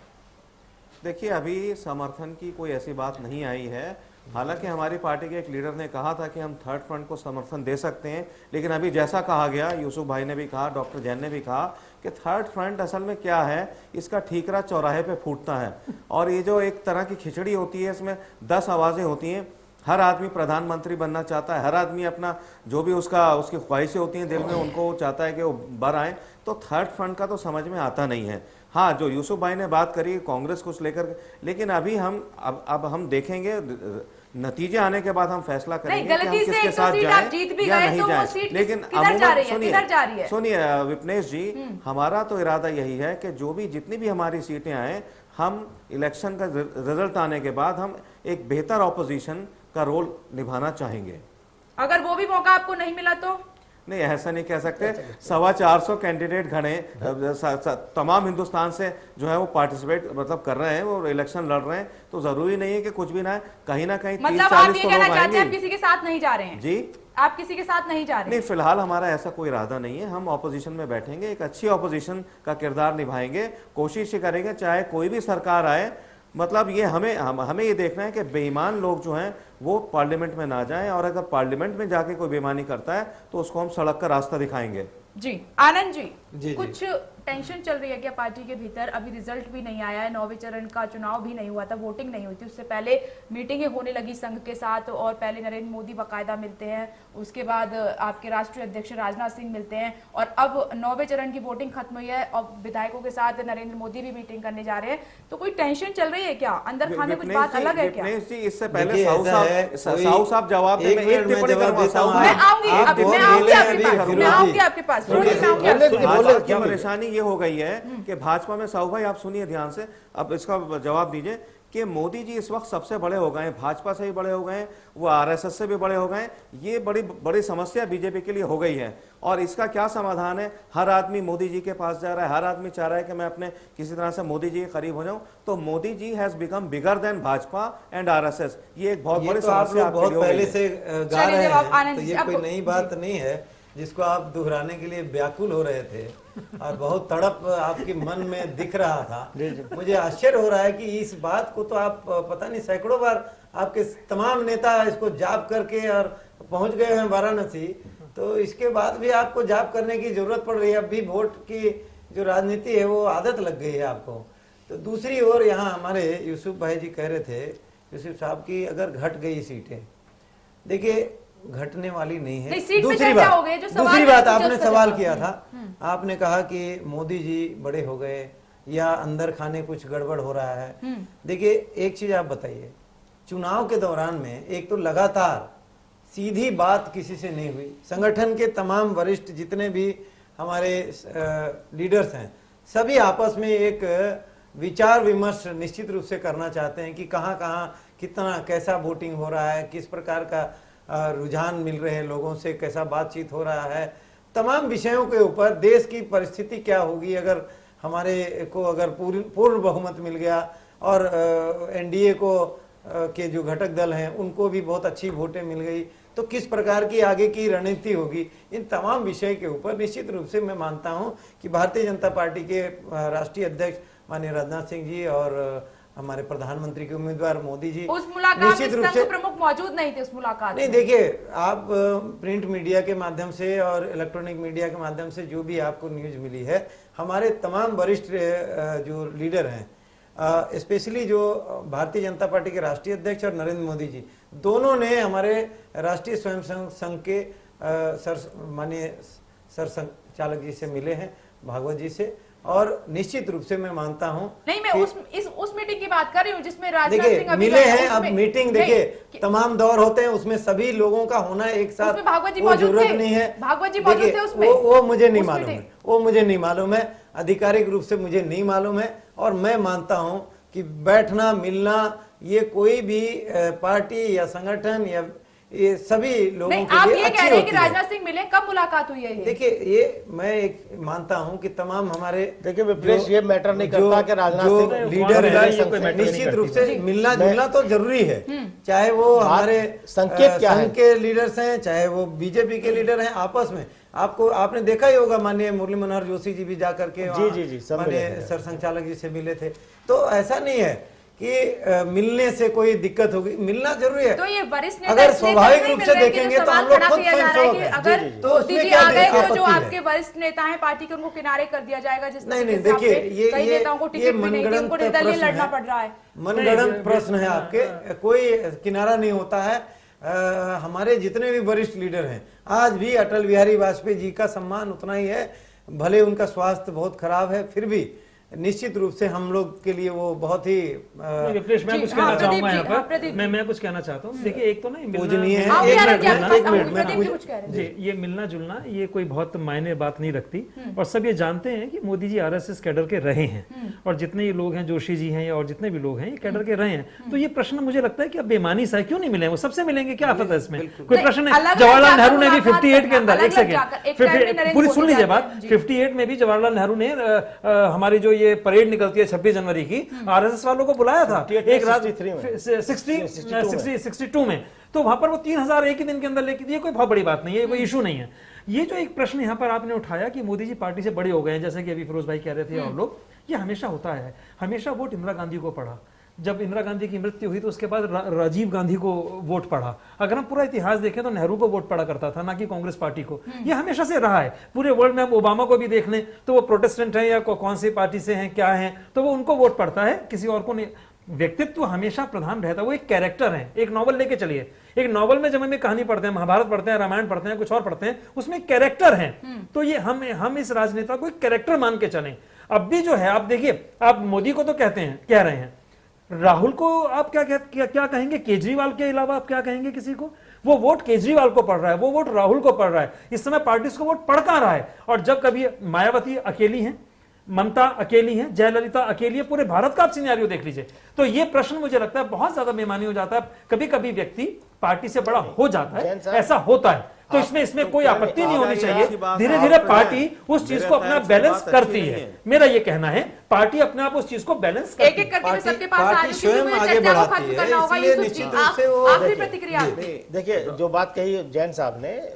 देखिए, अभी समर्थन की कोई ऐसी बात नहीं आई है। हालांकि हमारी पार्टी के एक लीडर ने कहा था कि हम थर्ड फ्रंट को समर्थन दे सकते हैं, लेकिन अभी जैसा कहा गया, यूसुफ भाई ने भी कहा, डॉक्टर जैन ने भी कहा कि थर्ड फ्रंट असल में क्या है, इसका ठीकरा चौराहे पे फूटता है। और ये जो एक तरह की खिचड़ी होती है, इसमें 10 आवाजें होती हैं, हर आदमी प्रधानमंत्री बनना चाहता है, हर आदमी अपना जो भी उसकी ख्वाहिशें होती हैं दिल में, उनको चाहता है कि वो बर आए। तो थर्ड फ्रंट का तो समझ में आता नहीं है। हाँ, जो यूसुफ भाई ने बात करी कांग्रेस को लेकर, लेकिन अभी हम देखेंगे, नतीजे आने के बाद हम फैसला करेंगे कि हम किसके साथ जाएं या नहीं जाएं। लेकिन सुनिए विपनेश जी, हमारा तो इरादा यही है कि जो भी जितनी भी हमारी सीटें आए, हम इलेक्शन का रिजल्ट आने के बाद हम एक बेहतर ऑपोजिशन का रोल निभाना चाहेंगे। अगर वो भी मौका आपको नहीं मिला तो? नहीं, ऐसा नहीं कह सकते। 425 कैंडिडेट खड़े, तमाम हिंदुस्तान से जो है वो पार्टिसिपेट मतलब कर रहे हैं, वो इलेक्शन लड़ रहे हैं, तो जरूरी नहीं है कि कुछ भी ना है, कहीं ना कहीं 30-40 तो लोग आएंगे। आप किसी के साथ नहीं जा रहे हैं जी? आप किसी के साथ नहीं जा रहे? नहीं, फिलहाल हमारा ऐसा कोई इरादा नहीं है। हम ऑपोजिशन में बैठेंगे, एक अच्छी ऑपोजिशन का किरदार निभाएंगे, कोशिश करेंगे चाहे कोई भी सरकार आए। मतलब ये हमें ये देखना है कि बेईमान लोग जो हैं वो पार्लियामेंट में ना जाएं, और अगर पार्लियामेंट में जाके कोई बेईमानी करता है तो उसको हम सड़क का रास्ता दिखाएंगे। जी आनंद जी, कुछ टेंशन चल रही है क्या पार्टी के भीतर? अभी रिजल्ट भी नहीं आया है, 9वें चरण का चुनाव भी नहीं हुआ था, वोटिंग नहीं हुई थी, उससे पहले मीटिंगें होने लगी संघ के साथ, और पहले नरेंद्र मोदी बाकायदा मिलते हैं, उसके बाद आपके राष्ट्रीय अध्यक्ष राजनाथ सिंह मिलते हैं, और अब 9वें चरण की वोटिंग खत्म हुई है और विधायकों के साथ नरेंद्र मोदी भी मीटिंग करने जा रहे हैं, तो कोई टेंशन चल रही है क्या? अंदर खाने कुछ बात अलग है क्या? इससे पहले साहू साहब जवाब दें, मैं एक टिप्पणी करूंगा। मैं आऊंगी आपके पास। परेशानी ये हो गई है कि भाजपा में, साहू भाई आप सुनिए ध्यान से, अब इसका जवाब दीजिए कि मोदी जी इस वक्त सबसे बड़े हो गए हैं, भाजपा से भी बड़े हो गए हैं, वो आरएसएस से भी बड़े हो गए हैं। ये बड़ी बड़ी समस्या बीजेपी के लिए हो गई है, और इसका क्या समाधान है? हर आदमी मोदी जी के पास जा रहा है, हर आदमी चाह रहा है कि मैं अपने किसी तरह से मोदी जी के करीब हो जाऊं। तो Modi ji has become bigger then Bhajpa and RSS. ये एक बहुत बड़ी समस्या बहुत पहले से गा रहे हैं, तो ये कोई नई बात नहीं है जिसको आप दोहराने के लिए व्याकुल हो रहे थे, और बहुत तड़प आपके मन में दिख रहा था। मुझे आश्चर्य हो रहा है कि इस बात को तो आप पता नहीं सैकड़ों बार आपके तमाम नेता इसको जाप करके और पहुंच गए हैं वाराणसी, तो इसके बाद भी आपको जाप करने की जरूरत पड़ रही है। अब भी वोट की जो राजनीति है वो आदत लग गई है आपको। तो दूसरी ओर यहाँ हमारे यूसुफ भाई जी कह रहे थे, यूसुफ साहब की अगर घट गई सीटें, देखिए घटने वाली नहीं है। दूसरी बात आपने सवाल किया था, आपने कहा कि मोदी जी बड़े हो गए या अंदर खाने कुछ गड़बड़ हो रहा है। देखिए एक चीज आप बताइए, चुनाव के दौरान में एक तो लगातार सीधी बात किसी से नहीं हुई। संगठन के तमाम वरिष्ठ जितने भी हमारे लीडर्स हैं, सभी आपस में एक विचार विमर्श निश्चित रूप से करना चाहते हैं कि कहाँ कहाँ कितना कैसा वोटिंग हो रहा है, किस प्रकार का रुझान मिल रहे हैं लोगों से, कैसा बातचीत हो रहा है, तमाम विषयों के ऊपर देश की परिस्थिति क्या होगी अगर हमारे को अगर पूर्ण बहुमत मिल गया, और एनडीए को के जो घटक दल हैं उनको भी बहुत अच्छी वोटें मिल गई, तो किस प्रकार की आगे की रणनीति होगी। इन तमाम विषय के ऊपर निश्चित रूप से मैं मानता हूं कि भारतीय जनता पार्टी के राष्ट्रीय अध्यक्ष माननीय राजनाथ सिंह जी और हमारे प्रधानमंत्री के उम्मीदवार मोदी जी उस मुलाकात में संघ प्रमुख मौजूद नहीं थे। उस मुलाकात नहीं, देखिए आप प्रिंट मीडिया के माध्यम से और इलेक्ट्रॉनिक मीडिया के माध्यम से जो भी आपको न्यूज मिली है, हमारे तमाम वरिष्ठ जो लीडर हैं, स्पेशली जो भारतीय जनता पार्टी के राष्ट्रीय अध्यक्ष और नरेंद्र मोदी जी, दोनों ने हमारे राष्ट्रीय स्वयं संघ के माननीय सर संचालक जी से मिले हैं, भागवत जी से, और निश्चित रूप से मैं मानता हूं नहीं, मैं उस मीटिंग की बात कर रही हूं जिसमें राजनाथ सिंह मिले हैं। अब मीटिंग देखिए, तमाम दौर होते हैं, उसमें सभी लोगों का होना एक साथ वो जरूरत नहीं है। भागवत जी मौजूद थे उसमें? वो मुझे नहीं मालूम है, वो मुझे नहीं मालूम है, आधिकारिक रूप से मुझे नहीं मालूम है। और मैं मानता हूं कि बैठना मिलना ये कोई भी पार्टी या संगठन या ये सभी लोगों के आप लिए ये कह रहे हैं कि राजनाथ सिंह मिले, कब मुलाकात हुई है? देखिए, ये मैं एक मानता हूं कि तमाम हमारे देखिए विप्रेश, ये मैटर नहीं करता कि राजनाथ सिंह लीडर है, निश्चित रूप से मिलना जुलना तो जरूरी है, चाहे वो हमारे संकेत क्या संघ के लीडर्स हैं, चाहे वो बीजेपी के लीडर हैं। आपस में आपने देखा ही होगा, माननीय मुरली मनोहर जोशी जी भी जाकर के माननीय सर संचालक जी से मिले थे। तो ऐसा नहीं है कि मिलने से कोई दिक्कत होगी, मिलना जरूरी है। तो ये वरिष्ठ नेता अगर स्वाभाविक रूप से देखेंगे तो हम लोग खुद स्वयंसेवक हैं। अगर तो उसमें क्या आपत्ति जो आपके वरिष्ठ नेता हैं पार्टी के, उनको किनारे कर दिया जाएगा? जिस नहीं, देखिए, कई नेताओं को टिकट भी नहीं, उनको निर्दलीय लड़ना पड़ रहा है। मनगढ़ंत प्रश्न है आपके, कोई किनारा नहीं होता है। हमारे जितने भी वरिष्ठ लीडर हैं, आज भी अटल बिहारी वाजपेयी जी का सम्मान उतना ही है, भले उनका स्वास्थ्य बहुत खराब है, फिर भी निश्चित रूप से हम लोग के लिए वो बहुत ही विप्रेश, मैं कुछ कहना चाहूंगा यहाँ पर। मैं कुछ कहना चाहता हूँ। देखिए, एक तो ना पूजनीय है, जी, ये मिलना जुलना ये कोई बहुत मायने बात नहीं रखती, और सब ये जानते हैं कि मोदी जी आरएसएस कैडर के रहे हैं, और जितने ये लोग हैं, जोशी जी हैं और जितने भी लोग हैं, ये कैडर के रहे हैं। तो ये प्रश्न मुझे लगता है कि अब बेमानी सा क्यों नहीं मिले, वो सबसे मिलेंगे, क्या आफत है इसमें? कोई प्रश्न नहीं। जवाहरलाल नेहरू ने भी 58 के अंदर, एक सेकेंड पूरी सुन लीजिए बात, 58 में भी जवाहरलाल नेहरू ने हमारी जो ये परेड निकलती है 26 जनवरी की, आरएसएस वालों को बुलाया था एक रात 62 में, तो वहां पर वो 3000 एक ही दिन के अंदर लेके दिए। कोई बहुत बड़ी बात नहीं है, कोई इशू नहीं है। ये जो एक प्रश्न यहाँ पर आपने उठाया कि मोदी जी पार्टी से बड़े हो गए हैं, जैसे कि अभी फिरोज भाई कह रहे थे और लोग, ये हमेशा होता है। हमेशा वोट इंदिरा गांधी को पड़ा, जब इंदिरा गांधी की मृत्यु हुई तो उसके बाद राजीव गांधी को वोट पड़ा। अगर हम पूरा इतिहास देखें तो नेहरू को वोट पड़ा करता था, ना कि कांग्रेस पार्टी को। ये हमेशा से रहा है पूरे वर्ल्ड में। हम ओबामा को भी देख लें तो वो प्रोटेस्टेंट हैं या कौन सी पार्टी से हैं, क्या हैं, तो वो उनको वोट पड़ता है, किसी और को नहीं। व्यक्तित्व हमेशा प्रधान रहता है, वो एक कैरेक्टर है। एक नॉवल लेके चलिए, एक नॉवल में जब हम एक कहानी पढ़ते हैं, महाभारत पढ़ते हैं, रामायण पढ़ते हैं, कुछ और पढ़ते हैं, उसमें कैरेक्टर है। तो ये हम इस राजनेता को एक कैरेक्टर मान के चलें। अब भी जो है, आप देखिए, आप मोदी को तो कहते हैं, कह रहे हैं, राहुल को आप क्या कहेंगे? केजरीवाल के अलावा आप क्या कहेंगे किसी को? वो वोट केजरीवाल को पड़ रहा है, वो वोट राहुल को पड़ रहा है। इस समय पार्टी को वोट पड़ कहां रहा है? और जब कभी मायावती अकेली हैं, ममता अकेली हैं, जयललिता अकेली है, पूरे भारत का आप सिनेरियो देख लीजिए। तो ये प्रश्न मुझे लगता है बहुत ज्यादा बेमानी हो जाता है। कभी कभी व्यक्ति पार्टी से बड़ा हो जाता है, ऐसा होता है। तो इसमें कोई आपत्ति नहीं होनी चाहिए। धीरे धीरे पार्टी उस चीज को अपना बैलेंस करती है। मेरा ये कहना है, पार्टी अपने आप उस चीज को बैलेंस करती है। एक-एक करके मैं सबके पास आ रही हूं, क्योंकि मुझे चर्चा को खत्म करना होगा। आखिरी प्रतिक्रिया देखिए, जो बात कही जैन साहब ने,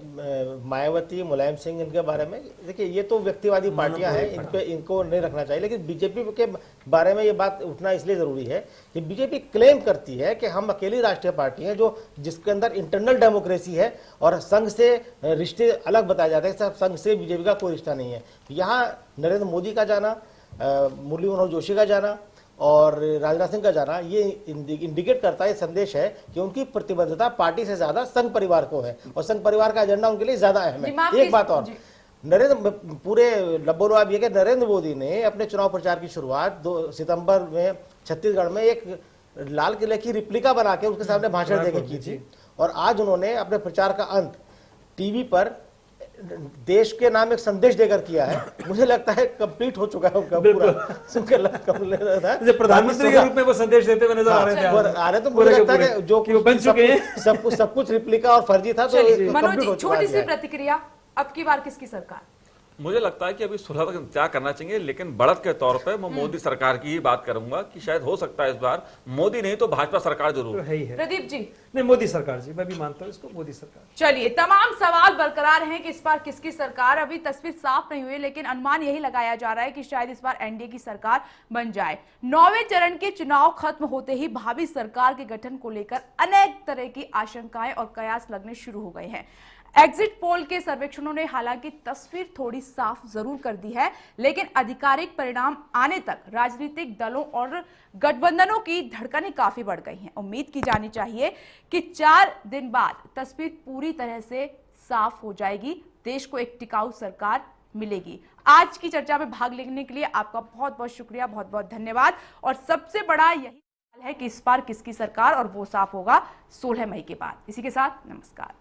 मायावती, मुलायम सिंह, इनके बारे में, देखिए ये तो व्यक्तिवादी पार्टियां हैं, इनको नहीं रखना चाहिए। लेकिन बीजेपी के बारे में ये बात उठना इसलिए जरूरी है कि बीजेपी क्लेम करती है कि हम अकेली राष्ट्रीय पार्टी है जो जिसके अंदर इंटरनल डेमोक्रेसी है और संघ से रिश्ते अलग बताए जाते हैं। संघ से बीजेपी का कोई रिश्ता नहीं है। यहाँ नरेंद्र मोदी का जाना, मुरली मनोहर जोशी का जाना और राजनाथ सिंह का जाना, ये इंडिकेट करता है, संदेश है कि उनकी प्रतिबद्धता पार्टी से ज्यादा संघ परिवार को है और संघ परिवार का एजेंडा उनके लिए ज्यादा अहम है। एक बात और, पूरे लब्बोलवाब ये कि नरेंद्र मोदी ने अपने चुनाव प्रचार की शुरुआत 2 सितंबर में छत्तीसगढ़ में एक लाल किले की रिप्लिका बना के उसके सामने भाषण देके की थी, और आज उन्होंने अपने प्रचार का अंत टीवी पर देश के नाम एक संदेश देकर किया है। मुझे लगता है कंप्लीट हो चुका है उनका पूरा। प्रधानमंत्री के रूप में वो संदेश देते हुए नजर आ रहे थे। तो मुझे लगता है जो बन चुके हैं सब कुछ रिप्लिका और फर्जी था। तो मनोज जी, छोटी सी प्रतिक्रिया, अब की बार किसकी सरकार? मुझे लगता है कि अभी 16 तक इंतजार करना चाहिए, लेकिन बढ़त के तौर पे मैं मोदी सरकार की ही बात करूंगा कि शायद हो सकता है इस बार मोदी नहीं तो भाजपा सरकार जरूर। तो है ही है। प्रदीप जी? नहीं, मोदी सरकार जी, मैं भी मानता हूँ इसको, मोदी सरकार। चलिए, तमाम सवाल बरकरार हैं कि इस बार किसकी सरकार, अभी तस्वीर साफ नहीं हुई, लेकिन अनुमान यही लगाया जा रहा है कि शायद इस बार एनडीए की सरकार बन जाए। 9वें चरण के चुनाव खत्म होते ही भावी सरकार के गठन को लेकर अनेक तरह की आशंकाएं और कयास लगने शुरू हो गए हैं। एग्जिट पोल के सर्वेक्षणों ने हालांकि तस्वीर थोड़ी साफ जरूर कर दी है, लेकिन आधिकारिक परिणाम आने तक राजनीतिक दलों और गठबंधनों की धड़कनें काफी बढ़ गई हैं। उम्मीद की जानी चाहिए कि 4 दिन बाद तस्वीर पूरी तरह से साफ हो जाएगी, देश को एक टिकाऊ सरकार मिलेगी। आज की चर्चा में भाग लेने के लिए आपका बहुत बहुत शुक्रिया, बहुत बहुत धन्यवाद। और सबसे बड़ा यही सवाल है कि इस बार किसकी सरकार, और वो साफ होगा 16 मई के बाद। इसी के साथ नमस्कार।